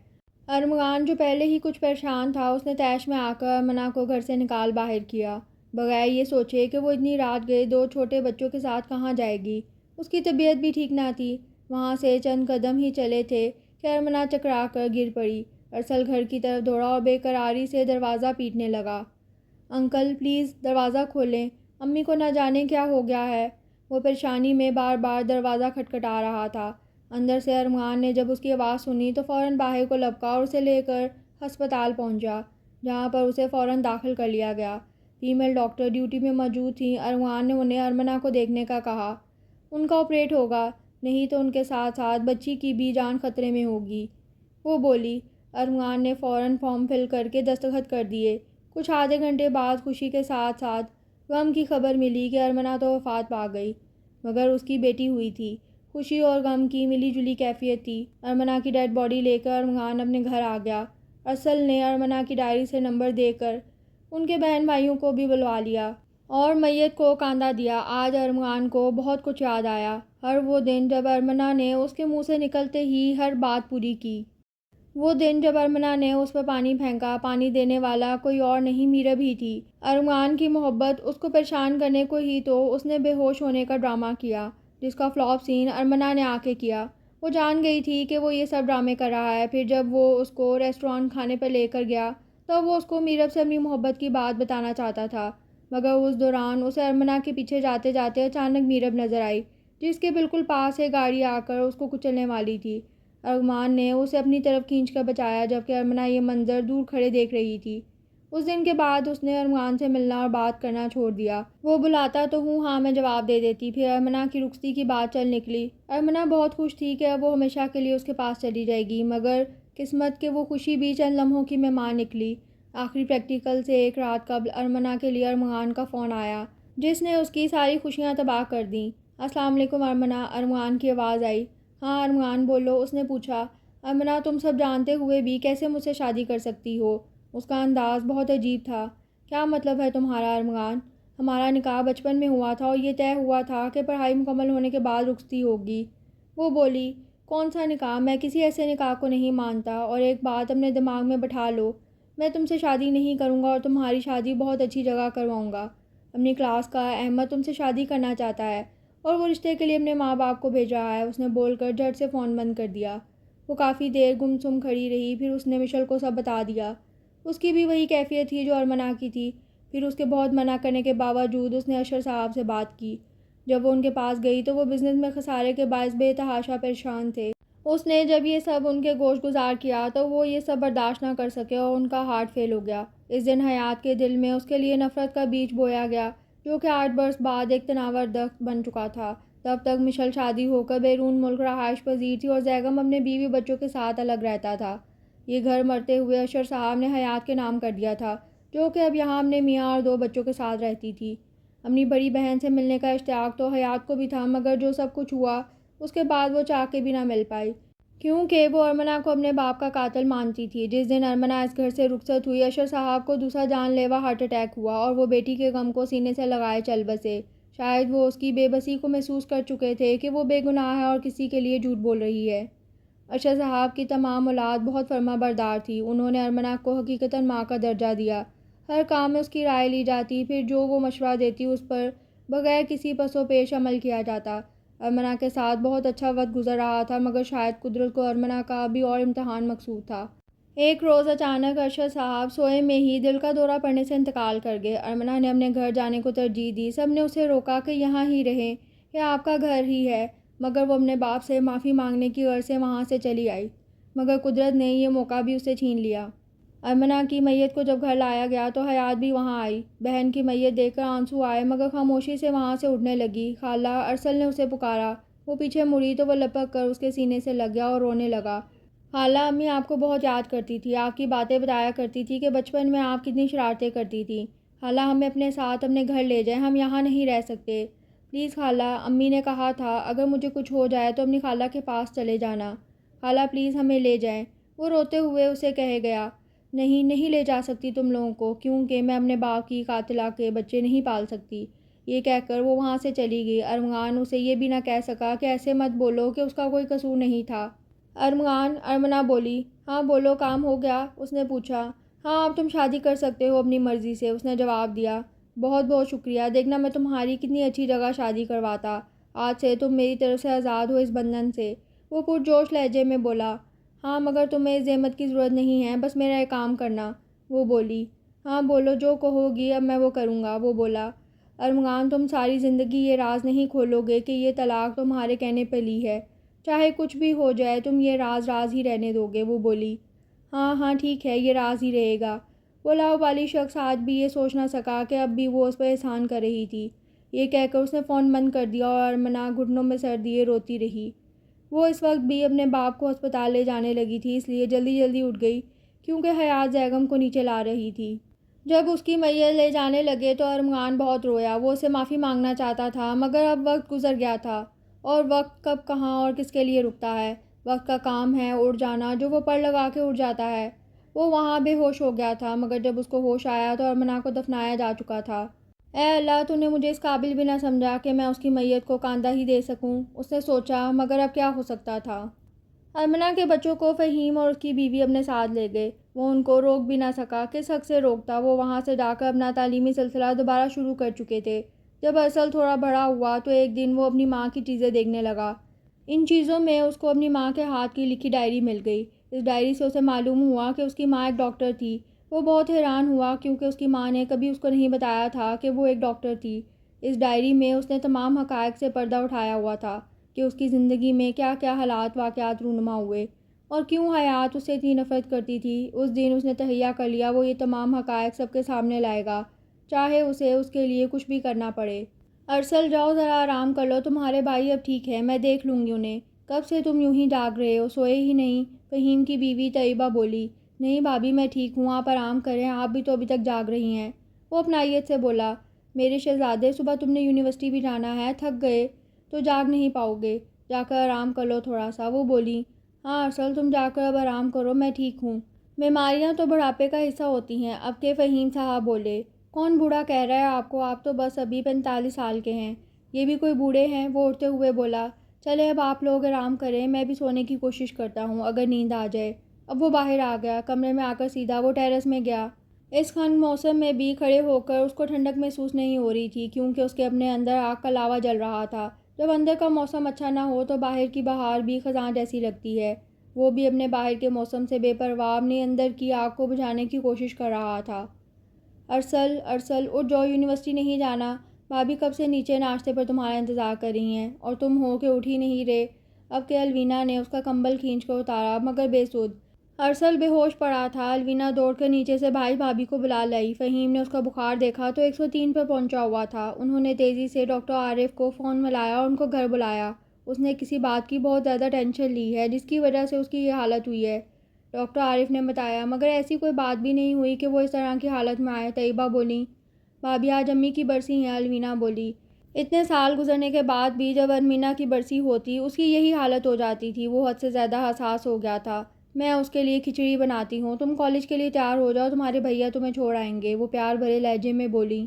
ارمغان جو پہلے ہی کچھ پریشان تھا، اس نے طیش میں آ کر ارمنہ کو گھر سے نکال باہر کیا، بغیر یہ سوچے کہ وہ اتنی رات گئے 2 چھوٹے بچوں کے ساتھ کہاں جائے گی۔ اس کی طبیعت بھی ٹھیک نہ تھی۔ وہاں سے چند قدم ہی چلے تھے کہ ارمنہ چکرا کر گر پڑی۔ ارسل گھر کی طرف دوڑا اور بے قراری سے دروازہ پیٹنے لگا۔ انکل پلیز دروازہ کھولیں، امی کو نہ جانے کیا ہو گیا ہے۔ وہ پریشانی میں بار بار دروازہ کھٹکھٹا رہا تھا۔ اندر سے ارمغان نے جب اس کی آواز سنی تو فوراً باہر کو لپکا اور اسے لے کر ہسپتال پہنچا، جہاں پر اسے فوراً داخل کر لیا گیا۔ فیمیل ڈاکٹر ڈیوٹی میں موجود تھیں۔ ارمغان نے انہیں ارمنہ کو دیکھنے کا کہا۔ ان کا آپریٹ ہوگا، نہیں تو ان کے ساتھ ساتھ بچی کی بھی جان خطرے میں ہوگی، وہ بولی۔ ارمغان نے فوراً فارم فل کر کے دستخط کر دیے۔ کچھ آدھے گھنٹے بعد خوشی کے ساتھ ساتھ غم کی خبر ملی کہ ارمنہ تو وفات پا گئی، مگر اس کی بیٹی ہوئی تھی۔ خوشی اور غم کی ملی جلی کیفیت تھی۔ ارمنہ کی ڈیڈ باڈی لے کر ارمغان اپنے گھر آ گیا۔ ارسل نے ارمنہ کی ڈائری سے نمبر دے کر ان کے بہن بھائیوں کو بھی بلوا لیا اور میت کو کاندھا دیا۔ آج ارمغان کو بہت کچھ یاد آیا، ہر وہ دن جب ارمنہ نے اس کے منہ سے نکلتے ہی ہر بات پوری کی۔ وہ دن جب ارمنہ نے اس پر پانی پھینکا، پانی دینے والا کوئی اور نہیں میرب ہی تھی۔ ارمغان کی محبت اس کو پریشان کرنے کو ہی تو اس نے بے ہوش ہونے کا ڈرامہ کیا، جس کا فلاپ سین ارمنہ نے آ کے کیا۔ وہ جان گئی تھی کہ وہ یہ سب ڈرامے کر رہا ہے۔ پھر جب وہ اس کو ریسٹورانٹ کھانے پر لے کر گیا تو وہ اس کو میرب سے اپنی محبت کی بات بتانا چاہتا تھا، مگر اس دوران اسے ارمنہ کے پیچھے جاتے جاتے اچانک میرب نظر آئی، جس کے بالکل پاس ایک گاڑی آ کر اس کو کچلنے والی تھی۔ ارمان نے اسے اپنی طرف کھینچ کر بچایا جبکہ ارمنا یہ منظر دور کھڑے دیکھ رہی تھی۔ اس دن کے بعد اس نے ارمان سے ملنا اور بات کرنا چھوڑ دیا۔ وہ بلاتا تو ہوں ہاں میں جواب دے دیتی۔ پھر ارمنا کی رخصتی کی بات چل نکلی۔ ارمنا بہت خوش تھی کہ اب وہ ہمیشہ کے لیے اس کے پاس چلی جائے گی، مگر قسمت کہ وہ خوشی بھی چند لمحوں کی مہمان نکلی۔ آخری پریکٹیکل سے ایک رات قبل ارمنا کے لیے ارمان کا فون آیا جس نے اس کی ساری خوشیاں تباہ کر دیں۔ السلام علیکم ارمنا، ارمان کی آواز آئی۔ ہاں ارمان بولو، اس نے پوچھا۔ ارمنا تم سب جانتے ہوئے بھی کیسے مجھ سے شادی کر سکتی ہو؟ اس کا انداز بہت عجیب تھا۔ کیا مطلب ہے تمہارا ارمان؟ ہمارا نکاح بچپن میں ہوا تھا اور یہ طے ہوا تھا کہ پڑھائی مکمل ہونے کے بعد رخصتی ہوگی۔ وہ بولی، کون سا نکاح؟ میں کسی ایسے نکاح کو نہیں مانتا، اور ایک بات اپنے دماغ میں بٹھا لو، میں تم سے شادی نہیں کروں گا اور تمہاری شادی بہت اچھی جگہ کرواؤں گا۔ اپنی کلاس کا احمد تم سے شادی کرنا چاہتا ہے اور وہ رشتے کے لیے اپنے ماں باپ کو بھیج رہا ہے، اس نے بول کر جھٹ سے فون بند کر دیا۔ وہ کافی دیر گم سم کھڑی رہی، پھر اس نے مشل کو سب بتا دیا۔ اس کی بھی وہی کیفیت تھی جو ارمنا کی تھی۔ پھر اس کے بہت منع کرنے کے باوجود اس نے اشر صاحب سے بات کی۔ جب وہ ان کے پاس گئی تو وہ بزنس میں خسارے کے باعث بے تحاشا پریشان تھے۔ اس نے جب یہ سب ان کے گوش گزار کیا تو وہ یہ سب برداشت نہ کر سکے اور ان کا ہارٹ فیل ہو گیا۔ اس دن حیات کے دل میں اس کے لیے نفرت کا بیج بویا گیا جو کہ 8 برس بعد ایک تناور درخت بن چکا تھا۔ تب تک مشل شادی ہو کر بیرون ملک رہائش پذیر تھی اور زیگم اپنے بیوی بچوں کے ساتھ الگ رہتا تھا۔ یہ گھر مرتے ہوئے اشر صاحب نے حیات کے نام کر دیا تھا، جو کہ اب یہاں اپنے میاں اور 2 بچوں کے ساتھ رہتی تھی۔ اپنی بڑی بہن سے ملنے کا اشتیاق تو حیات کو بھی تھا، مگر جو سب کچھ ہوا اس کے بعد وہ چاہ کے بھی نہ مل پائی، کیونکہ وہ ارمنا کو اپنے باپ کا قاتل مانتی تھی۔ جس دن ارمنا اس گھر سے رخصت ہوئی، اشر صاحب کو دوسرا جان لیوا ہارٹ اٹیک ہوا اور وہ بیٹی کے غم کو سینے سے لگائے چل بسے۔ شاید وہ اس کی بے بسی کو محسوس کر چکے تھے کہ وہ بے گناہ ہے اور کسی کے لیے جھوٹ بول رہی ہے۔ اشر صاحب کی تمام اولاد بہت فرما بردار تھی۔ انہوں نے ارمنا کو حقیقتاً ماں کا درجہ دیا۔ ہر کام میں اس کی رائے لی جاتی، پھر جو وہ مشورہ دیتی اس پر بغیر کسی پس و پیش عمل کیا جاتا۔ ارمنا کے ساتھ بہت اچھا وقت گزر رہا تھا، مگر شاید قدرت کو ارمنا کا ابھی اور امتحان مقصود تھا۔ ایک روز اچانک ارشد صاحب سوئے میں ہی دل کا دورہ پڑنے سے انتقال کر گئے۔ ارمنا نے اپنے گھر جانے کو ترجیح دی۔ سب نے اسے روکا کہ یہاں ہی رہیں، یہ آپ کا گھر ہی ہے، مگر وہ اپنے باپ سے معافی مانگنے کی غرض سے وہاں سے چلی آئی، مگر قدرت نے یہ موقع بھی اسے چھین لیا۔ ارمنا کی میت کو جب گھر لایا گیا تو حیات بھی وہاں آئی۔ بہن کی میت دیکھ کر آنسو آئے، مگر خاموشی سے وہاں سے اٹھنے لگی۔ خالہ ارسل نے اسے پکارا۔ وہ پیچھے مڑی تو وہ لپک کر اس کے سینے سے لگ گیا اور رونے لگا۔ خالہ، امی آپ کو بہت یاد کرتی تھی، آپ کی باتیں بتایا کرتی تھی کہ بچپن میں آپ کتنی شرارتیں کرتی تھیں۔ خالہ، ہمیں اپنے ساتھ اپنے گھر لے جائیں، ہم یہاں نہیں رہ سکتے۔ پلیز خالہ، امی نے کہا تھا اگر مجھے کچھ ہو جائے تو اپنی خالہ کے پاس چلے جانا۔ خالہ پلیز ہمیں لے جائیں، وہ روتے ہوئے اسے کہے گیا۔ نہیں، نہیں لے جا سکتی تم لوگوں کو، کیونکہ میں اپنے باپ کی قاتلہ کے بچے نہیں پال سکتی۔ یہ کہہ کر وہ وہاں سے چلی گئی۔ ارمان اسے یہ بھی نہ کہہ سکا کہ ایسے مت بولو کہ اس کا کوئی قصور نہیں تھا۔ ارمنا بولی۔ ہاں بولو، کام ہو گیا؟ اس نے پوچھا۔ ہاں اب تم شادی کر سکتے ہو اپنی مرضی سے، اس نے جواب دیا۔ بہت بہت شکریہ، دیکھنا میں تمہاری کتنی اچھی جگہ شادی کرواتا۔ آج سے تم میری طرف سے آزاد ہو اس بندھن سے، وہ پرجوش لہجے میں بولا۔ ہاں مگر تمہیں اس زحمت کی ضرورت نہیں ہے، بس میرا ایک کام کرنا، وہ بولی۔ ہاں بولو، جو کہو گی اب میں وہ کروں گا، وہ بولا۔ ارمان، تم ساری زندگی یہ راز نہیں کھولو گے کہ یہ طلاق تمہارے کہنے پہ لی ہے، چاہے کچھ بھی ہو جائے تم یہ راز راز ہی رہنے دو گے، وہ بولی۔ ہاں ہاں ٹھیک ہے، یہ راز ہی رہے گا۔ وہ لاؤبالی شخص آج بھی یہ سوچ نہ سکا کہ اب بھی وہ اس پر احسان کر رہی تھی۔ یہ کہہ کر اس نے فون بند کر دیا اور ارمنا گھٹنوں میں سر دیے روتی رہی۔ وہ اس وقت بھی اپنے باپ کو ہسپتال لے جانے لگی تھی، اس لیے جلدی جلدی اٹھ گئی کیونکہ حیات زیگم کو نیچے لا رہی تھی۔ جب اس کی میت لے جانے لگے تو ارمان بہت رویا۔ وہ اسے معافی مانگنا چاہتا تھا، مگر اب وقت گزر گیا تھا، اور وقت کب کہاں اور کس کے لیے رکتا ہے۔ وقت کا کام ہے اڑ جانا، جو وہ پر لگا کے اڑ جاتا ہے۔ وہ وہاں بے ہوش ہو گیا تھا، مگر جب اس کو ہوش آیا تو ارمنا کو دفنایا جا چکا تھا۔ اے اللہ، تو نے مجھے اس قابل بھی نہ سمجھا کہ میں اس کی میت کو کاندھا ہی دے سکوں، اس نے سوچا، مگر اب کیا ہو سکتا تھا۔ ارمنا کے بچوں کو فہیم اور اس کی بیوی اپنے ساتھ لے گئے۔ وہ ان کو روک بھی نہ سکا، کس حق سے روکتا، وہ وہاں سے جا کر اپنا تعلیمی سلسلہ دوبارہ شروع کر چکے تھے۔ جب ارسل تھوڑا بڑا ہوا تو ایک دن وہ اپنی ماں کی چیزیں دیکھنے لگا۔ ان چیزوں میں اس کو اپنی ماں کے ہاتھ کی لکھی ڈائری مل گئی۔ اس ڈائری سے اسے معلوم ہوا کہ اس کی ماں ایک ڈاکٹر تھی۔ وہ بہت حیران ہوا کیونکہ اس کی ماں نے کبھی اس کو نہیں بتایا تھا کہ وہ ایک ڈاکٹر تھی۔ اس ڈائری میں اس نے تمام حقائق سے پردہ اٹھایا ہوا تھا کہ اس کی زندگی میں کیا کیا حالات واقعات رونما ہوئے۔ اور کیوں حیات اس سے اتنی نفرت کرتی تھی؟ اس دن اس نے تہیہ کر لیا وہ یہ تمام حقائق سب کے سامنے لائے گا، چاہے اسے اس کے لیے کچھ بھی کرنا پڑے۔ ارسل جاؤ ذرا آرام کر لو، تمہارے بھائی اب ٹھیک ہے، میں دیکھ لوں گی انہیں۔ کب سے تم یوں ہی جاگ رہے ہو، سوئے ہی نہیں؟ فہیم کی بیوی طیبہ بولی۔ نہیں بھابھی میں ٹھیک ہوں، آپ آرام کریں، آپ بھی تو ابھی تک جاگ رہی ہیں۔ وہ اپنائیت سے بولا۔ میرے شہزادے صبح تم نے یونیورسٹی بھی جانا ہے، تھک گئے تو جاگ نہیں پاؤ گے، جا کر آرام کر لو تھوڑا سا، وہ بولی۔ ہاں ارسل تم جا کر اب آرام کرو، میں ٹھیک ہوں۔ بیماریاں تو بڑھاپے کا حصہ ہوتی ہیں، اب کے فہیم صاحب بولے۔ کون بوڑھا کہہ رہا ہے آپ کو، آپ تو بس ابھی 45 سال کے ہیں، یہ بھی کوئی بوڑھے ہیں؟ وہ اٹھتے ہوئے بولا۔ چلے اب آپ لوگ آرام کریں، میں بھی سونے کی کوشش کرتا ہوں اگر نیند آ جائے۔ اب وہ باہر آ گیا، کمرے میں آ کر سیدھا وہ ٹیرس میں گیا۔ اس خنک موسم میں بھی کھڑے ہو کر اس کو ٹھنڈک محسوس نہیں ہو رہی تھی، کیونکہ اس کے اپنے اندر آگ کا لاوا جل رہا تھا۔ جب اندر کا موسم اچھا نہ ہو تو باہر کی بہار بھی خزاں جیسی لگتی ہے۔ وہ بھی اپنے باہر کے موسم سے بے پرواہ اپنے اندر کی آگ کو بجھانے کی کوشش کر رہا تھا۔ ارسل ارسل اٹھ جاؤ، یونیورسٹی نہیں جانا، بھابھی کب سے نیچے ناشتے پر تمہارا انتظار کر رہی ہیں اور تم ہو کہ اٹھ ہی نہیں رہے۔ اب کہ الوینا نے اس کا کمبل کھینچ کر اتارا، مگر بے سود۔ ارسل بے ہوش پڑا تھا۔ الوینا دوڑ کر نیچے سے بھائی بھابھی کو بلا لائی۔ فہیم نے اس کا بخار دیکھا تو 103 پر پہنچا ہوا تھا۔ انہوں نے تیزی سے ڈاکٹر عارف کو فون ملایا اور ان کو گھر بلایا۔ اس نے کسی بات کی بہت زیادہ ٹینشن لی ہے جس کی وجہ سے اس کی یہ حالت ہوئی ہے، ڈاکٹر عارف نے بتایا، مگر ایسی کوئی بات بھی نہیں ہوئی کہ وہ اس طرح کی حالت میں آئے۔ طیبہ بولی۔ بھابھی آج امی کی برسی ہے، الوینا بولی۔ اتنے سال گزرنے کے بعد بھی جب الوینا کی برسی ہوتی اس کی یہی حالت ہو جاتی تھی۔ وہ حد سے زیادہ حساس ہو گیا تھا۔ میں اس کے لیے کھچڑی بناتی ہوں، تم کالج کے لیے تیار ہو جاؤ، تمہارے بھیا تمہیں چھوڑ آئیں گے، وہ پیار بھرے لہجے میں بولی۔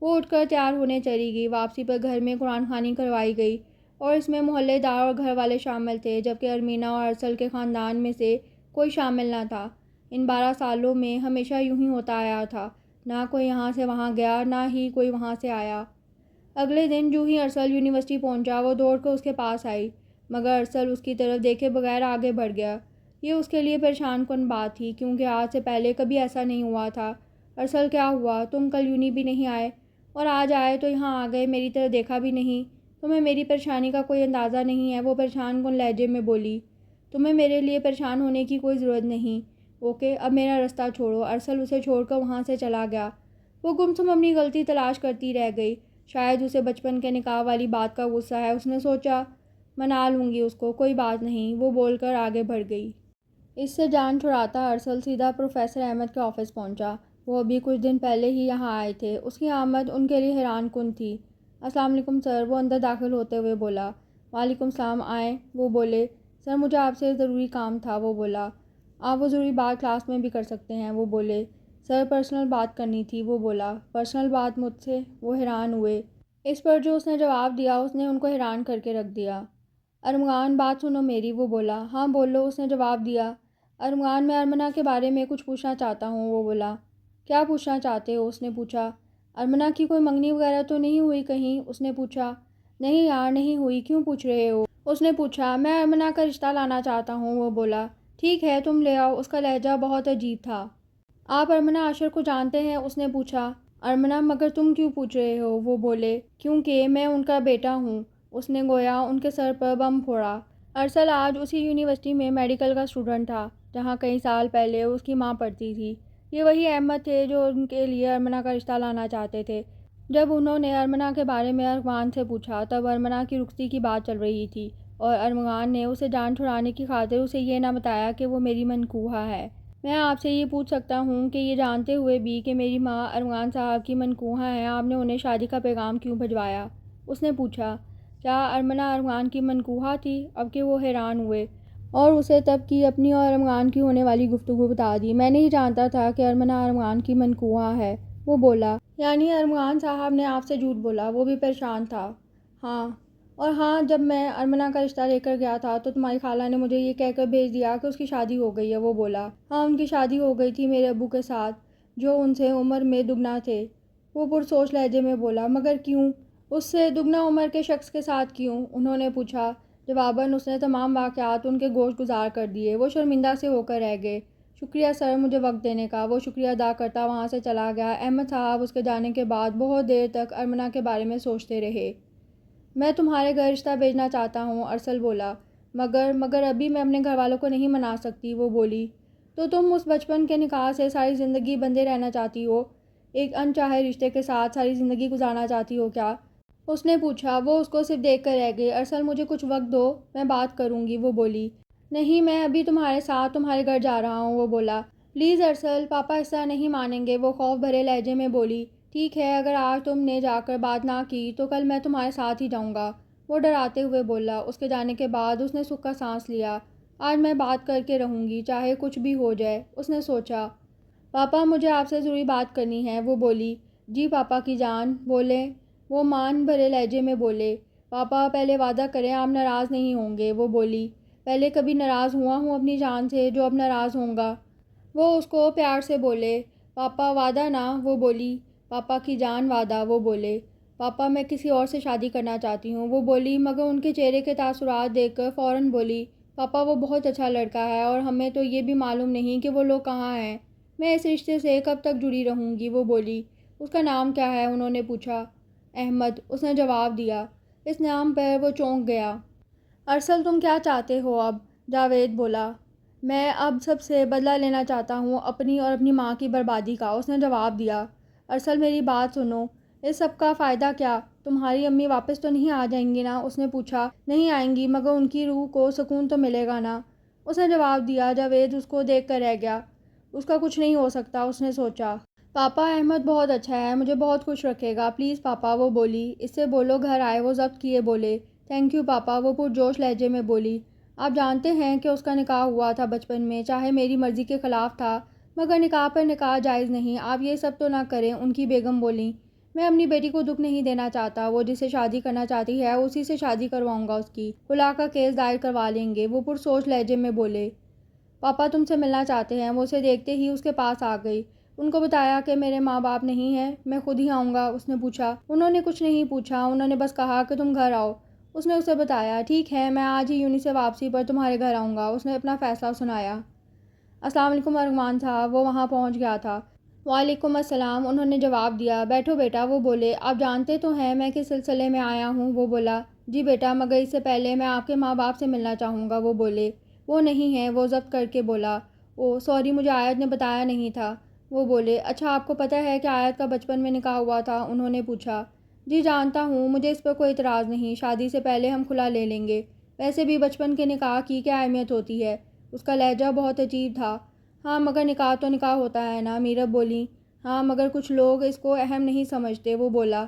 وہ اٹھ کر تیار ہونے چلی گئی۔ واپسی پر گھر میں قرآن خوانی کروائی گئی اور اس میں محلے دار اور گھر والے شامل تھے، جبکہ ارمینا اور ارسل کے خاندان میں سے کوئی شامل نہ تھا۔ ان 12 سالوں میں ہمیشہ یوں ہی ہوتا آیا تھا، نہ کوئی یہاں سے وہاں گیا، نہ ہی کوئی وہاں سے آیا۔ اگلے دن جو ہی ارسل یونیورسٹی پہنچا وہ دوڑ کر اس کے پاس آئی، مگر ارسل اس کی طرف دیکھے بغیر آگے بڑھ گیا۔ یہ اس کے لیے پریشان کن بات تھی، کیونکہ آج سے پہلے کبھی ایسا نہیں ہوا تھا۔ ارسل کیا ہوا؟ تم کل یونی بھی نہیں آئے اور آج آئے تو یہاں آ گئے، میری طرف دیکھا بھی نہیں، تمہیں میری پریشانی کا کوئی اندازہ نہیں ہے، وہ پریشان کن لہجے میں بولی۔ تمہیں میرے لیے پریشان ہونے کی کوئی ضرورت نہیں، اوکے، اب میرا رستہ چھوڑو۔ ارسل اسے چھوڑ کر وہاں سے چلا گیا۔ وہ گمسم اپنی غلطی تلاش کرتی رہ گئی۔ شاید اسے بچپن کے نکاح والی بات کا غصہ ہے، اس نے سوچا، منا لوں گی اس کو، کوئی بات نہیں، وہ بول کر آگے بڑھ گئی۔ اس سے جان چھڑاتا ارسل سیدھا پروفیسر احمد کے آفس پہنچا۔ وہ ابھی کچھ دن پہلے ہی یہاں آئے تھے۔ اس کی آمد ان کے لیے حیران کن تھی۔ السلام علیکم سر، وہ اندر داخل ہوتے ہوئے بولا۔ وعلیکم السلام، آئیں، وہ بولے۔ سر مجھے آپ سے ضروری کام تھا، وہ بولا۔ آپ وہ ضروری بات کلاس میں بھی کر سکتے ہیں، وہ بولے۔ سر پرسنل بات کرنی تھی، وہ بولا۔ پرسنل بات مجھ سے؟ وہ حیران ہوئے۔ اس پر جو اس نے جواب دیا اس نے ان کو حیران کر کے رکھ دیا۔ ارمغان بات سنو میری، وہ بولا۔ ہاں بولو، اس نے جواب دیا۔ ارمغان میں ارمنہ کے بارے میں کچھ پوچھنا چاہتا ہوں، وہ بولا۔ کیا پوچھنا چاہتے ہو؟ اس نے پوچھا۔ ارمنہ کی کوئی منگنی وغیرہ تو نہیں ہوئی کہیں؟ اس نے پوچھا۔ نہیں یار نہیں ہوئی، کیوں پوچھ رہے ہو؟ اس نے پوچھا۔ میں ارمنہ کا رشتہ لانا چاہتا ہوں، وہ بولا۔ ٹھیک ہے تم لے آؤ، اس کا لہجہ بہت عجیب تھا۔ آپ ارمنہ عاشر کو جانتے ہیں؟ اس نے پوچھا۔ ارمنہ، مگر تم کیوں پوچھ رہے ہو؟ وہ بولے۔ کیونکہ میں ان کا بیٹا ہوں، اس نے گویا ان کے سر پر بم پھوڑا۔ ارسل آج اسی یونیورسٹی میں میڈیکل کا اسٹوڈنٹ تھا جہاں کئی سال پہلے اس کی ماں پڑھتی تھی۔ یہ وہی احمد تھے جو ان کے لیے ارمنہ کا رشتہ لانا چاہتے تھے۔ جب انہوں نے ارمنہ کے بارے میں ارمغان سے پوچھا تب ارمنہ کی رخصتی کی بات چل رہی تھی، اور ارمغان نے اسے جان چھڑانے کی خاطر اسے یہ نہ بتایا کہ وہ میری منکوحہ ہے۔ میں آپ سے یہ پوچھ سکتا ہوں کہ یہ جانتے ہوئے بھی کہ میری ماں ارمغان صاحب کی منکوحہ ہیں، آپ نے انہیں شادی کا پیغام کیوں بھجوایا؟ اس نے پوچھا۔ کیا ارمنہ ارمغان کی منکوحہ تھی؟ اب کہ وہ حیران ہوئے اور اسے تب کی اپنی اور ارمغان کی ہونے والی گفتگو بتا دی۔ میں نہیں جانتا تھا کہ ارمنہ ارمغان کی منکوحہ ہے، وہ بولا۔ یعنی ارمغان صاحب نے آپ سے جھوٹ بولا؟ وہ بھی پریشان تھا۔ ہاں، اور ہاں، جب میں ارمنہ کا رشتہ لے کر گیا تھا تو تمہاری خالہ نے مجھے یہ کہہ کر بھیج دیا کہ اس کی شادی ہو گئی ہے، وہ بولا۔ ہاں ان کی شادی ہو گئی تھی میرے ابو کے ساتھ، جو ان سے عمر میں دگنا تھے، وہ پرسوچ لہجے میں بولا۔ مگر کیوں؟ اس سے دگنا عمر کے شخص کے ساتھ کیوں؟ انہوں نے پوچھا۔ جواباً اس نے تمام واقعات ان کے گوش گزار کر دیے۔ وہ شرمندہ سے ہو کر رہ گئے۔ شکریہ سر مجھے وقت دینے کا، وہ شکریہ ادا کرتا وہاں سے چلا گیا۔ احمد صاحب اس کے جانے کے بعد بہت دیر تک ارمنہ کے بارے میں سوچتے رہے۔ میں تمہارے گھر رشتہ بھیجنا چاہتا ہوں، ارسل بولا۔ مگر ابھی میں اپنے گھر والوں کو نہیں منا سکتی، وہ بولی۔ تو تم اس بچپن کے نکاح سے ساری زندگی بندھے رہنا چاہتی ہو؟ ایک انچاہے رشتے کے ساتھ ساری زندگی گزارنا چاہتی ہو کیا؟ اس نے پوچھا۔ وہ اس کو صرف دیکھ کر رہ گئی۔ ارسل مجھے کچھ وقت دو، میں بات کروں گی، وہ بولی۔ نہیں، میں ابھی تمہارے ساتھ تمہارے گھر جا رہا ہوں، وہ بولا۔ پلیز ارسل، پاپا اس طرح نہیں مانیں گے، وہ خوف بھرے لہجے میں بولی۔ ٹھیک ہے، اگر آج تم نے جا کر بات نہ کی تو کل میں تمہارے ساتھ ہی جاؤں گا، وہ ڈراتے ہوئے بولا۔ اس کے جانے کے بعد اس نے سکھ کا سانس لیا۔ آج میں بات کر کے رہوں گی، چاہے کچھ بھی ہو جائے، اس نے سوچا۔ پاپا مجھے آپ سے ضروری بات کرنی ہے، وہ بولی۔ جی پاپا کی جان، بولیں، وہ مان بھرے لہجے میں بولے۔ پاپا پہلے وعدہ کریں آپ ناراض نہیں ہوں گے، وہ بولی۔ پہلے کبھی ناراض ہوا ہوں اپنی جان سے جو اب ناراض ہوں گا؟ وہ اس کو پیار سے بولے۔ پاپا وعدہ نا، وہ بولی۔ پاپا کی جان وعدہ، وہ بولے۔ پاپا میں کسی اور سے شادی کرنا چاہتی ہوں، وہ بولی، مگر ان کے چہرے کے تاثرات دیکھ کر فوراً بولی، پاپا وہ بہت اچھا لڑکا ہے اور ہمیں تو یہ بھی معلوم نہیں کہ وہ لوگ کہاں ہیں، میں اس رشتے سے کب تک جڑی رہوں گی، وہ بولی۔ اس کا نام کیا ہے؟ انہوں نے پوچھا۔ احمد، اس نے جواب دیا۔ اس نام پر وہ چونک گیا۔ ارسل تم کیا چاہتے ہو اب؟ جاوید بولا۔ میں اب سب سے بدلہ لینا چاہتا ہوں، اپنی اور اپنی ماں کی بربادی کا، اس نے جواب دیا۔ ارسل میری بات سنو، اس سب کا فائدہ کیا؟ تمہاری امی واپس تو نہیں آ جائیں گی نا؟ اس نے پوچھا۔ نہیں آئیں گی، مگر ان کی روح کو سکون تو ملے گا نا، اس نے جواب دیا۔ جاوید اس کو دیکھ کر رہ گیا۔ اس کا کچھ نہیں ہو سکتا، اس نے سوچا۔ پاپا احمد بہت اچھا ہے، مجھے بہت خوش رکھے گا، پلیز پاپا، وہ بولی۔ اس سے بولو گھر آئے، وہ ضبط کیے بولے۔ تھینک یو پاپا، وہ پرجوش لہجے میں بولی۔ آپ جانتے ہیں کہ اس کا نکاح ہوا تھا بچپن میں، چاہے میری مرضی کے خلاف تھا، مگر نکاح پر نکاح جائز نہیں، آپ یہ سب تو نہ کریں، ان کی بیگم بولیں۔ میں اپنی بیٹی کو دکھ نہیں دینا چاہتا، وہ جسے شادی کرنا چاہتی ہے اسی سے شادی کرواؤں گا، اس کی خلا کا کیس دائر کروا لیں گے، وہ پرسوچ لہجے میں بولے۔ پاپا تم سے ملنا چاہتے ہیں، وہ اسے دیکھتے ہی اس کے پاس آ گئی۔ ان کو بتایا کہ میرے ماں باپ نہیں ہیں، میں خود ہی آؤں گا، اس نے پوچھا۔ انہوں نے کچھ نہیں پوچھا، انہوں نے بس کہا کہ تم گھر آؤ، اس نے اسے بتایا۔ ٹھیک ہے، میں آج ہی یونی سے واپسی پر تمہارے گھر آؤں گا، اس نے اپنا فیصلہ سنایا۔ السلام علیکم ارغوان صاحب، وہ وہاں پہنچ گیا تھا۔ وعلیکم السلام، انہوں نے جواب دیا۔ بیٹھو بیٹا، وہ بولے۔ آپ جانتے تو ہیں میں کس سلسلے میں آیا ہوں، وہ بولا۔ جی بیٹا، مگر اس سے پہلے میں آپ کے ماں باپ سے ملنا چاہوں گا، وہ بولے۔ وہ نہیں ہیں، وہ ضبط کر کے بولا۔ او سوری، مجھے آیت نے بتایا نہیں تھا، وہ بولے۔ اچھا آپ کو پتہ ہے کہ آیت کا بچپن میں نکاح ہوا تھا؟ انہوں نے پوچھا۔ جی جانتا ہوں، مجھے اس پر کوئی اعتراض نہیں، شادی سے پہلے ہم کھلا لے لیں گے، ویسے بھی بچپن کے نکاح کی کیا اہمیت ہوتی ہے؟ اس کا لہجہ بہت عجیب تھا۔ ہاں مگر نکاح تو نکاح ہوتا ہے نا، میرب بولی۔ ہاں مگر کچھ لوگ اس کو اہم نہیں سمجھتے، وہ بولا۔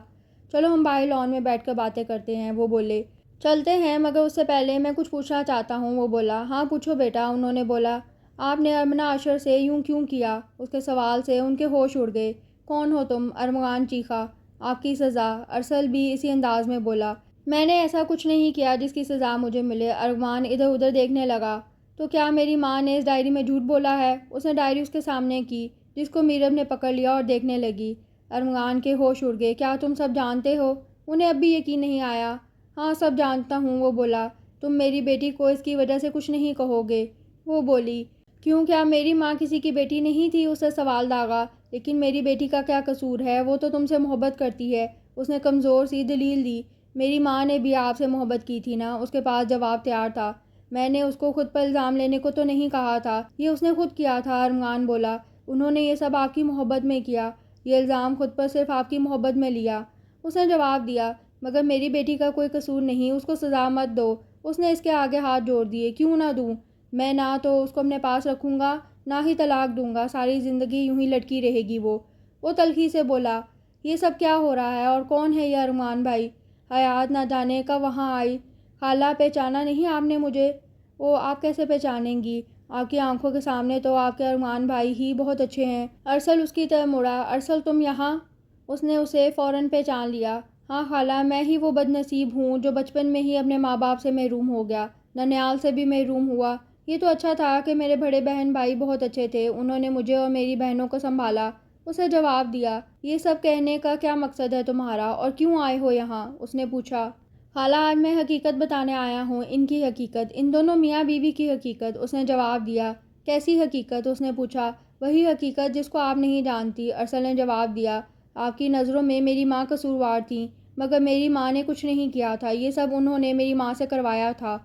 چلو ہم باہر لان میں بیٹھ کر باتیں کرتے ہیں، وہ بولے۔ چلتے ہیں، مگر اس سے پہلے میں کچھ پوچھنا چاہتا ہوں، وہ بولا۔ ہاں پوچھو بیٹا، انہوں نے بولا۔ آپ نے ارمنا اشر سے یوں کیوں کیا؟ اس کے سوال سے ان کے ہوش اڑ گئے۔ کون ہو تم؟ ارمغان چیخا۔ آپ کی سزا، ارسل بھی اسی انداز میں بولا۔ میں نے ایسا کچھ نہیں کیا جس کی سزا مجھے ملے، ارغوان ادھر ادھر دیکھنے لگا۔ تو کیا میری ماں نے اس ڈائری میں جھوٹ بولا ہے؟ اس نے ڈائری اس کے سامنے کی، جس کو میرب نے پکڑ لیا اور دیکھنے لگی۔ ارمغان کے ہوش اڑ گئے۔ کیا تم سب جانتے ہو؟ انہیں اب بھی یقین نہیں آیا۔ ہاں سب جانتا ہوں، وہ بولا۔ تم میری بیٹی کو اس کی وجہ سے کچھ نہیں کہو گے، وہ بولی۔ کیوں، کیا میری ماں کسی کی بیٹی نہیں تھی؟ اس سے سوال داغا۔ لیکن میری بیٹی کا کیا قصور ہے؟ وہ تو تم سے محبت کرتی ہے، اس نے کمزور سی دلیل دی۔ میری ماں نے بھی آپ سے محبت کی تھی نا، اس کے پاس جواب تیار تھا۔ میں نے اس کو خود پر الزام لینے کو تو نہیں کہا تھا، یہ اس نے خود کیا تھا، ارمغان بولا۔ انہوں نے یہ سب آپ کی محبت میں کیا، یہ الزام خود پر صرف آپ کی محبت میں لیا، اس نے جواب دیا۔ مگر میری بیٹی کا کوئی قصور نہیں، اس کو سزا مت دو، اس نے اس کے آگے ہاتھ جوڑ دیے۔ کیوں نہ دوں؟ میں نہ تو اس کو اپنے پاس رکھوں گا، نہ ہی طلاق دوں گا، ساری زندگی یوں ہی لٹکی رہے گی وہ تلخی سے بولا۔ یہ سب کیا ہو رہا ہے اور کون ہے یہ ارمان بھائی؟ حیات نہ جانے کب وہاں آئی۔ خالہ پہچانا نہیں آپ نے مجھے؟ او آپ کیسے پہچانیں گی؟ آپ کی آنکھوں کے سامنے تو آپ کے ارمان بھائی ہی بہت اچھے ہیں۔ ارسل اس کی طرف مڑا۔ ارسل تم یہاں؟ اس نے اسے فوراً پہچان لیا۔ ہاں خالہ، میں ہی وہ بد نصیب ہوں جو بچپن میں ہی اپنے ماں باپ سے محروم ہو گیا، ننیال سے بھی محروم ہوا۔ یہ تو اچھا تھا کہ میرے بڑے بہن بھائی بہت اچھے تھے، انہوں نے مجھے اور میری بہنوں کو سنبھالا، اسے جواب دیا۔ یہ سب کہنے کا کیا مقصد ہے تمہارا اور کیوں آئے ہو یہاں؟ اس نے پوچھا۔ خالہ آج میں حقیقت بتانے آیا ہوں، ان کی حقیقت، ان دونوں میاں بیوی کی حقیقت، اس نے جواب دیا۔ کیسی حقیقت؟ اس نے پوچھا۔ وہی حقیقت جس کو آپ نہیں جانتی، ارسل نے جواب دیا۔ آپ کی نظروں میں میری ماں قصوروار تھیں، مگر میری ماں نے کچھ نہیں کیا تھا، یہ سب انہوں نے میری ماں سے کروایا تھا،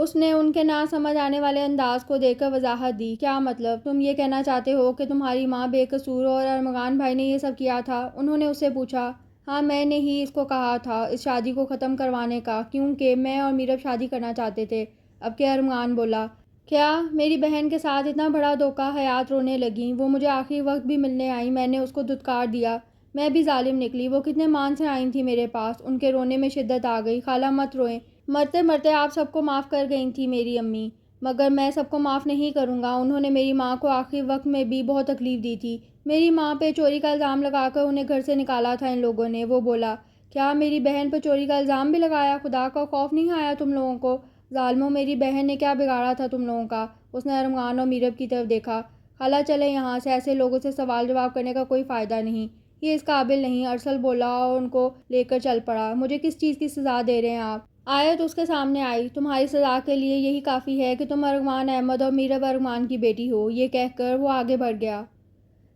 اس نے ان کے نہ سمجھ آنے والے انداز کو دیکھ کر وضاحت دی۔ کیا مطلب؟ تم یہ کہنا چاہتے ہو کہ تمہاری ماں بے قصور اور ارمغان بھائی نے یہ سب کیا تھا؟ انہوں نے اس سے پوچھا۔ ہاں، میں نے ہی اس کو کہا تھا اس شادی کو ختم کروانے کا، کیونکہ میں اور میرب شادی کرنا چاہتے تھے۔ اب کہ ارمغان بولا۔ کیا؟ میری بہن کے ساتھ اتنا بڑا دھوکہ؟ حیات رونے لگیں۔ وہ مجھے آخری وقت بھی ملنے آئی، میں نے اس کو دھتکار دیا، میں بھی ظالم نکلی۔ وہ کتنے مان سے آئی تھیں میرے پاس۔ ان کے رونے میں شدت آ گئی۔ خالہ مت روئیں، مرتے مرتے آپ سب کو معاف کر گئی تھی میری امی، مگر میں سب کو معاف نہیں کروں گا۔ انہوں نے میری ماں کو آخری وقت میں بھی بہت تکلیف دی تھی، میری ماں پہ چوری کا الزام لگا کر انہیں گھر سے نکالا تھا ان لوگوں نے۔ وہ بولا۔ کیا میری بہن پر چوری کا الزام بھی لگایا؟ خدا کا خوف نہیں آیا تم لوگوں کو؟ ظالموں، میری بہن نے کیا بگاڑا تھا تم لوگوں کا؟ اس نے ارمغان اور میرب کی طرف دیکھا۔ خالہ چلیں یہاں سے، ایسے لوگوں سے سوال جواب کرنے کا کوئی فائدہ نہیں، یہ اس قابل نہیں، ارسل بولا اور ان کو لے کر چل پڑا۔ مجھے کس چیز کی سزا دے رہے ہیں آپ؟ آیت اس کے سامنے آئی۔ تمہاری سزا کے لیے یہی کافی ہے کہ تم ارمغان احمد اور میرب ارمغان کی بیٹی ہو، یہ کہہ کر وہ آگے بڑھ گیا۔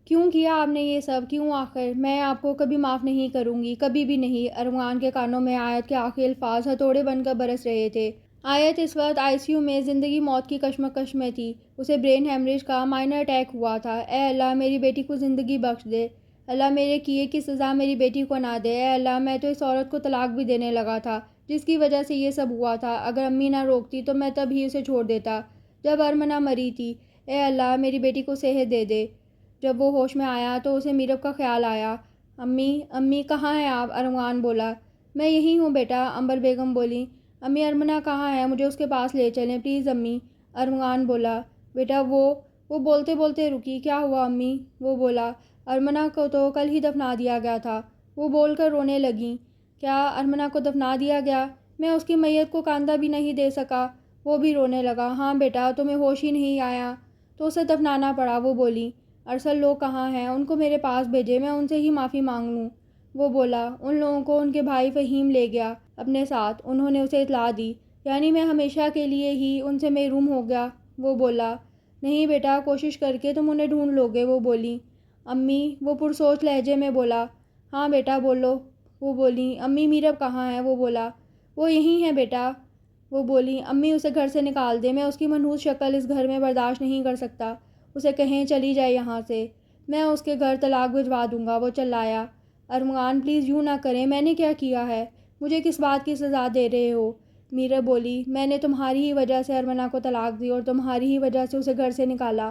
کیوں کیا آپ نے یہ سب؟ کیوں؟ آخر میں آپ کو کبھی معاف نہیں کروں گی، کبھی بھی نہیں۔ ارمغان کے کانوں میں آیت کے آخری الفاظ ہتھوڑے بن کر برس رہے تھے۔ آیت اس وقت آئی سی یو میں زندگی موت کی کشمکش میں تھی، اسے برین ہیمریج کا مائنر اٹیک ہوا تھا۔ اے اللہ، میری بیٹی کو زندگی بخش دے، اللہ میرے کیے کی سزا میری بیٹی کو نہ دے۔ اے اللہ، میں تو اس عورت کو طلاق بھی دینے لگا تھا جس کی وجہ سے یہ سب ہوا تھا، اگر امی نہ روکتی تو میں تب ہی اسے چھوڑ دیتا جب ارمنہ مری تھی۔ اے اللہ، میری بیٹی کو صحت دے دے۔ جب وہ ہوش میں آیا تو اسے میرب کا خیال آیا۔ امی، امی کہاں ہیں آپ؟ ارمغان بولا۔ میں یہی ہوں بیٹا، عنبر بیگم بولی۔ امی، ارمنہ کہاں ہے؟ مجھے اس کے پاس لے چلیں پلیز امی۔ ارمغان بولا۔ بیٹا وہ بولتے بولتے رکی۔ کیا ہوا امی؟ وہ بولا۔ ارمنہ کو تو کل ہی دفنا دیا گیا تھا۔ وہ بول کر رونے لگیں۔ کیا ارمنہ کو دفنا دیا گیا؟ میں اس کی میت کو کاندھا بھی نہیں دے سکا۔ وہ بھی رونے لگا۔ ہاں بیٹا، تمہیں ہوش ہی نہیں آیا تو اسے دفنانا پڑا، وہ بولی۔ ارسل لوگ کہاں ہیں؟ ان کو میرے پاس بھیجے، میں ان سے ہی معافی مانگ لوں۔ وہ بولا۔ ان لوگوں کو ان کے بھائی فہیم لے گیا اپنے ساتھ، انہوں نے اسے اطلاع دی، یعنی میں ہمیشہ کے لیے ہی ان سے محروم ہو گیا۔ وہ بولا۔ نہیں بیٹا، کوشش کر کے تم انہیں ڈھونڈ لو گے، وہ بولی۔ امی، وہ پرسوچ لہجے میں بولا۔ ہاں بیٹا بولو، وہ بولی۔ امی، میرب کہاں ہے؟ وہ بولا۔ وہ یہیں ہے بیٹا، وہ بولی۔ امی، اسے گھر سے نکال دے، میں اس کی منحوس شکل اس گھر میں برداشت نہیں کر سکتا، اسے کہیں چلی جائے یہاں سے، میں اس کے گھر طلاق بھجوا دوں گا، وہ چلایا۔ ارمغان، پلیز یوں نہ کریں، میں نے کیا کیا ہے؟ مجھے کس بات کی سزا دے رہے ہو؟ میرب بولی۔ میں نے تمہاری ہی وجہ سے ارمنہ کو طلاق دی اور تمہاری ہی وجہ سے اسے گھر سے نکالا،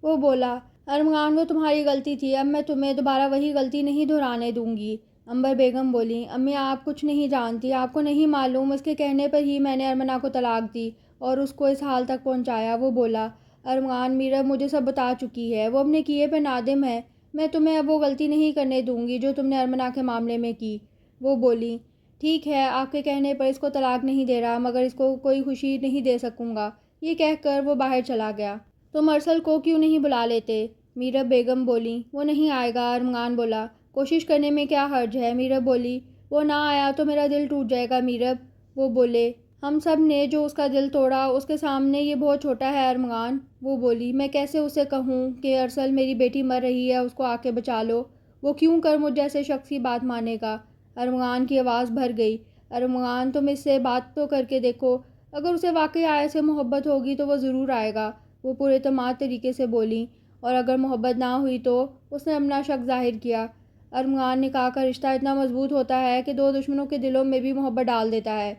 وہ بولا۔ ارمغان، وہ تمہاری غلطی تھی، اب میں تمہیں دوبارہ وہی غلطی نہیں دہرانے دوں گی، عنبر بیگم بولی۔ امی، آپ کچھ نہیں جانتی، آپ کو نہیں معلوم، اس کے کہنے پر ہی میں نے ارمنہ کو طلاق دی اور اس کو اس حال تک پہنچایا، وہ بولا۔ ارمغان، میرب مجھے سب بتا چکی ہے، وہ اپنے کیے پہ نادم ہے، میں تمہیں اب وہ غلطی نہیں کرنے دوں گی جو تم نے ارمنہ کے معاملے میں کی، وہ بولی۔ ٹھیک ہے، آپ کے کہنے پر اس کو طلاق نہیں دے رہا، مگر اس کو کوئی خوشی نہیں دے سکوں گا، یہ کہہ کر وہ باہر چلا گیا۔ تم ارسل کو کیوں نہیں بلا لیتے؟ میرب بیگم بولی۔ وہ نہیں آئے گا، ارمغان بولا۔ کوشش کرنے میں کیا حرج ہے، میرب بولی۔ وہ نہ آیا تو میرا دل ٹوٹ جائے گا میرب، وہ بولے۔ ہم سب نے جو اس کا دل توڑا، اس کے سامنے یہ بہت چھوٹا ہے ارمغان، وہ بولی۔ میں کیسے اسے کہوں کہ ارسل میری بیٹی مر رہی ہے، اس کو آ کے بچا لو، وہ کیوں کر مجھ جیسے شخص کی بات مانے گا؟ ارمغان کی آواز بھر گئی۔ ارمغان، تم اس سے بات تو کر کے دیکھو، اگر اسے واقعی آیت سے محبت ہوگی تو وہ ضرور آئے گا، وہ پورے اعتماد طریقے سے بولی۔ اور اگر محبت نہ ہوئی تو؟ اس نے اپنا شک ظاہر کیا۔ ارمغان، نکاح کا رشتہ اتنا مضبوط ہوتا ہے کہ دو دشمنوں کے دلوں میں بھی محبت ڈال دیتا ہے۔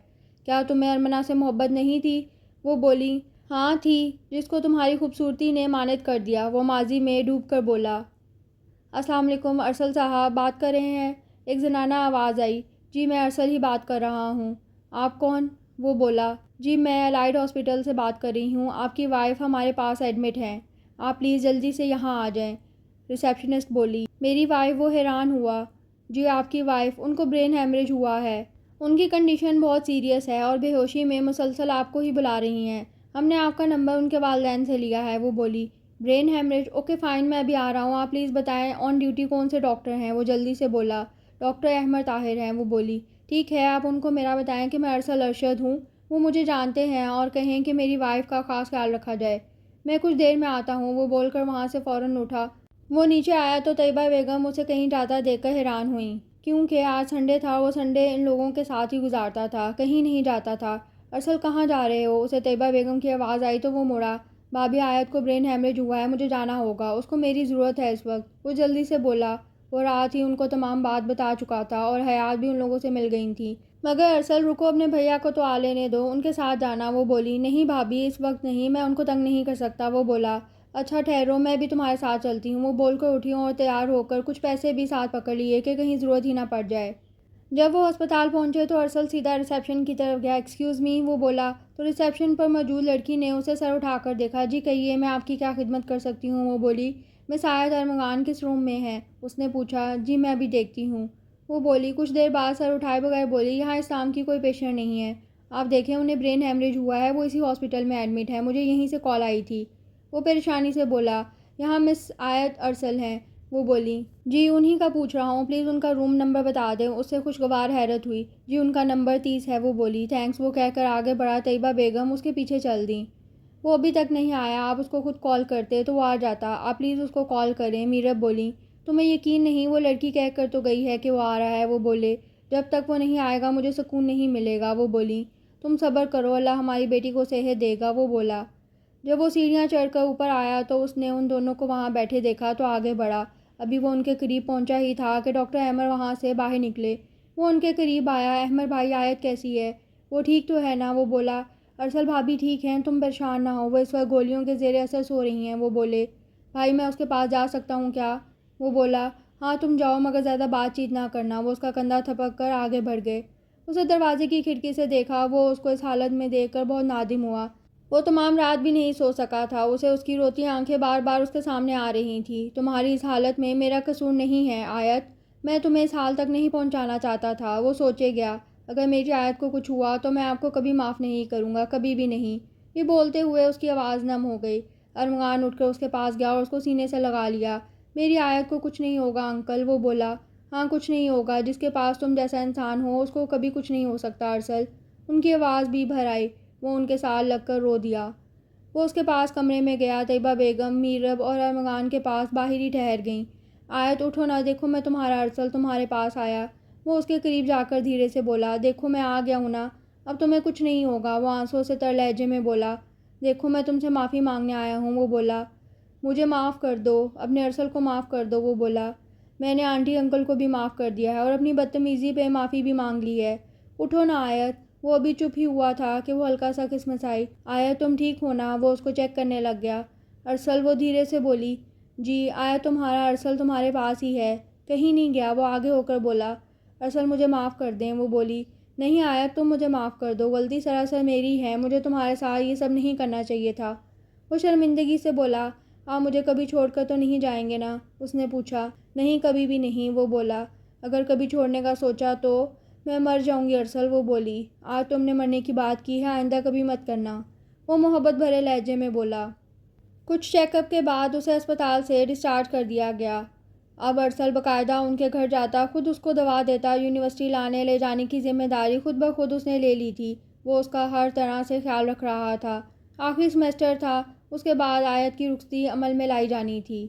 کیا تمہیں ارمنہ سے محبت نہیں تھی؟ وہ بولی۔ ہاں تھی، جس کو تمہاری خوبصورتی نے مانت کر دیا، وہ ماضی میں ڈوب کر بولا۔ السلام علیکم، ارسل صاحب بات کر رہے ہیں؟ ایک زنانہ آواز آئی۔ جی، میں ارسل ہی بات کر رہا ہوں۔ آپ کون؟ وہ بولا۔ جی، میں الائڈ ہاسپٹل سے بات کر رہی ہوں، آپ کی وائف ہمارے پاس ایڈمٹ ہیں، آپ پلیز جلدی سے یہاں آ جائیں، ریسیپشنسٹ بولی۔ میری وائف؟ وہ حیران ہوا۔ جی، آپ کی وائف، ان کو برین ہیمریج ہوا ہے، ان کی کنڈیشن بہت سیریس ہے اور بے ہوشی میں مسلسل آپ کو ہی بلا رہی ہیں، ہم نے آپ کا نمبر ان کے والدین سے لیا ہے، وہ بولی۔ Brain haemorrhage? اوکے فائن، میں ابھی آ رہا ہوں، آپ پلیز بتائیں آن ڈیوٹی کون سے ڈاکٹر ہیں، وہ جلدی سے بولا۔ ڈاکٹر احمد طاہر ہیں، وہ بولی۔ ٹھیک ہے، آپ ان کو میرا بتائیں کہ میں ارسل ارشد ہوں، وہ مجھے جانتے ہیں، اور کہیں کہ میری وائف کا خاص خیال رکھا جائے، میں کچھ دیر میں آتا ہوں، وہ بول کر وہاں سے فوراً اٹھا۔ وہ نیچے آیا تو طیبہ بیگم اسے کہیں جاتا دیکھ کر حیران ہوئیں، کیونکہ آج سنڈے تھا، وہ سنڈے ان لوگوں کے ساتھ ہی گزارتا تھا، کہیں نہیں جاتا تھا۔ ارسل کہاں جا رہے ہو؟ اسے طیبہ بیگم کی آواز آئی تو وہ مڑا۔ بھابھی آیت کو برین ہیمریج ہوا ہے، مجھے جانا ہوگا، اس کو میری ضرورت ہے اس وقت۔ وہ جلدی سے بولا۔ وہ رات ہی ان کو تمام بات بتا چکا تھا اور حیات بھی ان لوگوں سے مل گئی تھی۔ مگر ارسل رکو، اپنے بھیا کو تو آ لینے دو، ان کے ساتھ جانا۔ وہ بولی۔ نہیں بھابھی، اس وقت نہیں، میں ان کو تنگ نہیں کر سکتا۔ وہ بولا۔ اچھا ٹھہرو، میں بھی تمہارے ساتھ چلتی ہوں۔ وہ بول کر اٹھی اور تیار ہو کر کچھ پیسے بھی ساتھ پکڑ لیے کہ کہیں ضرورت ہی نہ پڑ جائے۔ جب وہ ہسپتال پہنچے تو ارسل سیدھا ریسیپشن کی طرف گیا۔ ایکسکیوز می، وہ بولا تو ریسیپشن پر موجود لڑکی نے اسے سر اٹھا کر دیکھا۔ جی کہیے، میں آپ کی کیا خدمت کر سکتی ہوں؟ وہ بولی۔ مس آیت ارمغان کس روم میں ہے؟ اس نے پوچھا۔ جی میں ابھی دیکھتی ہوں۔ وہ بولی۔ کچھ دیر بعد سر اٹھائے بغیر بولی۔ یہاں اسلام کی کوئی پیشنٹ نہیں ہے، آپ دیکھیں انہیں برین ہیمریج ہوا ہے، وہ اسی ہاسپٹل میں ایڈمٹ ہے، مجھے یہیں سے کال آئی تھی۔ وہ پریشانی سے بولا۔ یہاں مس آیت ارسل ہیں؟ وہ بولی۔ جی انہی کا پوچھ رہا ہوں، پلیز ان کا روم نمبر بتا دیں۔ اس سے خوشگوار حیرت ہوئی۔ جی ان کا نمبر 30 ہے۔ وہ بولی۔ تھینکس۔ وہ کہہ کر آگے بڑھا۔ طیبہ بیگم اس کے پیچھے چل دیں۔ وہ ابھی تک نہیں آیا، آپ اس کو خود کال کرتے تو وہ آ جاتا، آپ پلیز اس کو کال کریں۔ میرب بولی۔ تمہیں یقین نہیں؟ وہ لڑکی کہہ کر تو گئی ہے کہ وہ آ رہا ہے۔ وہ بولے۔ جب تک وہ نہیں آئے گا مجھے سکون نہیں ملے گا۔ وہ بولی۔ تم صبر کرو، اللہ ہماری بیٹی کو صحت دے گا۔ وہ بولا۔ جب وہ سیڑھیاں چڑھ کر اوپر آیا تو اس نے ان دونوں کو وہاں بیٹھے دیکھا تو آگے بڑھا۔ ابھی وہ ان کے قریب پہنچا ہی تھا کہ ڈاکٹر احمر وہاں سے باہر نکلے۔ وہ ان کے قریب آیا۔ احمر بھائی، آیت کیسی ہے؟ وہ ٹھیک تو ہے نا؟ وہ بولا۔ ارسل بھابھی ٹھیک ہیں، تم پریشان نہ ہو، وہ اس وقت گولیوں کے زیر اثر سو رہی ہیں۔ وہ بولے۔ بھائی میں اس کے پاس جا سکتا ہوں کیا؟ وہ بولا۔ ہاں تم جاؤ، مگر زیادہ بات چیت نہ کرنا۔ وہ اس کا کندھا تھپک کر آگے بڑھ گئے۔ اسے دروازے کی کھڑکی سے دیکھا۔ وہ اس کو اس حالت میں دیکھ کر بہت نادم ہوا۔ وہ تمام رات بھی نہیں سو سکا تھا، اسے اس کی روتی آنکھیں بار بار اس کے سامنے آ رہی تھیں۔ تمہاری اس حالت میں میرا قصور نہیں ہے آیت، میں تمہیں اس حال تک نہیں پہنچانا چاہتا تھا۔ وہ سوچے گیا۔ اگر میری آیت کو کچھ ہوا تو میں آپ کو کبھی معاف نہیں کروں گا، کبھی بھی نہیں۔ یہ بولتے ہوئے اس کی آواز نم ہو گئی۔ ارمغان اٹھ کر اس کے پاس گیا اور اس کو سینے سے لگا لیا۔ میری آیت کو کچھ نہیں ہوگا انکل۔ وہ بولا۔ ہاں کچھ نہیں ہوگا، جس کے پاس تم جیسا انسان ہو اس کو کبھی کچھ نہیں ہو سکتا ارسل۔ ان کی آواز بھی بھر آئی۔ وہ ان کے ساتھ لگ کر رو دیا۔ وہ اس کے پاس کمرے میں گیا۔ طیبہ بیگم، میرب اور ارمغان کے پاس باہر ہی ٹھہر گئیں۔ آیت اٹھو نہ، دیکھو میں تمہارا ارسل تمہارے پاس آیا۔ وہ اس کے قریب جا کر دھیرے سے بولا۔ دیکھو میں آ گیا ہوں نا، اب تمہیں کچھ نہیں ہوگا۔ وہ آنسوں سے تر لہجے میں بولا۔ دیکھو میں تم سے معافی مانگنے آیا ہوں۔ وہ بولا۔ مجھے معاف کر دو، اپنے ارسل کو معاف کر دو۔ وہ بولا۔ میں نے آنٹی انکل کو بھی معاف کر دیا ہے اور اپنی بدتمیزی پہ معافی بھی مانگ لی ہے۔ اٹھو نا آیت۔ وہ ابھی چپ ہی ہوا تھا کہ وہ ہلکا سا کھسمسائی۔ آیت تم ٹھیک ہو نا؟ وہ اس کو چیک کرنے لگ گیا۔ ارسل؟ وہ دھیرے سے بولی۔ جی آیت تمہارا ارسل تمہارے پاس ہی ہے، کہیں نہیں گیا۔ وہ آگے ہو کر بولا۔ ارسل مجھے معاف کر دیں۔ وہ بولی۔ نہیں آیت تم مجھے معاف کر دو، غلطی سراسر میری ہے، مجھے تمہارے ساتھ یہ سب نہیں کرنا چاہیے تھا۔ وہ شرمندگی سے بولا۔ آپ مجھے کبھی چھوڑ کر تو نہیں جائیں گے نا؟ اس نے پوچھا۔ نہیں کبھی بھی نہیں۔ وہ بولا۔ اگر کبھی چھوڑنے کا سوچا تو میں مر جاؤں گی ارسل۔ وہ بولی۔ آج تم نے مرنے کی بات کی ہے، آئندہ کبھی مت کرنا۔ وہ محبت بھرے لہجے میں بولا۔ کچھ چیک اپ کے بعد اسے اسپتال سے ڈسچارج کر دیا گیا۔ اب ارسل باقاعدہ ان کے گھر جاتا، خود اس کو دوا دیتا، یونیورسٹی لانے لے جانے کی ذمہ داری خود بخود اس نے لے لی تھی۔ وہ اس کا ہر طرح سے خیال رکھ رہا تھا۔ آخری سیمسٹر تھا، اس کے بعد آیت کی رخصتی عمل میں لائی جانی تھی۔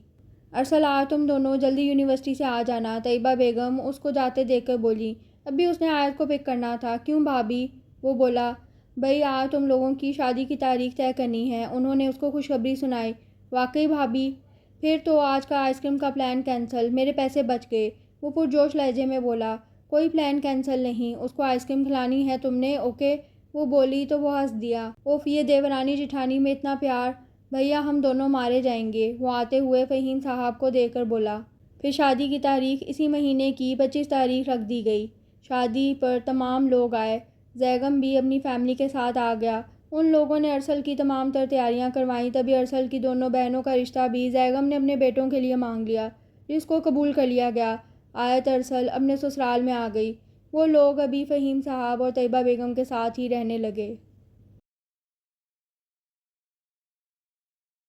ارسل آج تم دونوں جلدی یونیورسٹی سے آ جانا، طیبہ بیگم اس کو جاتے دیکھ کر بولی۔ ابھی اس نے آیت کو پک کرنا تھا۔ کیوں بھابھی؟ وہ بولا۔ بھئی آج تم لوگوں کی شادی کی تاریخ طے کرنی ہے۔ انہوں نے اس کو خوشخبری سنائی۔ واقعی بھابھی؟ پھر تو آج کا آئس کریم کا پلان کینسل، میرے پیسے بچ گئے۔ وہ پرجوش لہجے میں بولا۔ کوئی پلان کینسل نہیں، اس کو آئس کریم کھلانی ہے تم نے، اوکے؟ وہ بولی تو وہ ہنس دیا۔ اوف، یہ دیورانی جٹھانی میں اتنا پیار، بھیا ہم دونوں مارے جائیں گے۔ وہ آتے ہوئے فہیم صاحب کو دیکھ کر بولا۔ پھر شادی کی تاریخ اسی مہینے کی 25 تاریخ رکھ دی گئی۔ شادی پر تمام لوگ آئے، زیگم بھی اپنی فیملی کے ساتھ آ گیا۔ ان لوگوں نے ارسل کی تمام تر تیاریاں کروائیں، تبھی ارسل کی دونوں بہنوں کا رشتہ بھی زیگم نے اپنے بیٹوں کے لیے مانگ لیا، جس کو قبول کر لیا گیا۔ آیت ارسل اپنے سسرال میں آ گئی۔ وہ لوگ ابھی فہیم صاحب اور طیبہ بیگم کے ساتھ ہی رہنے لگے۔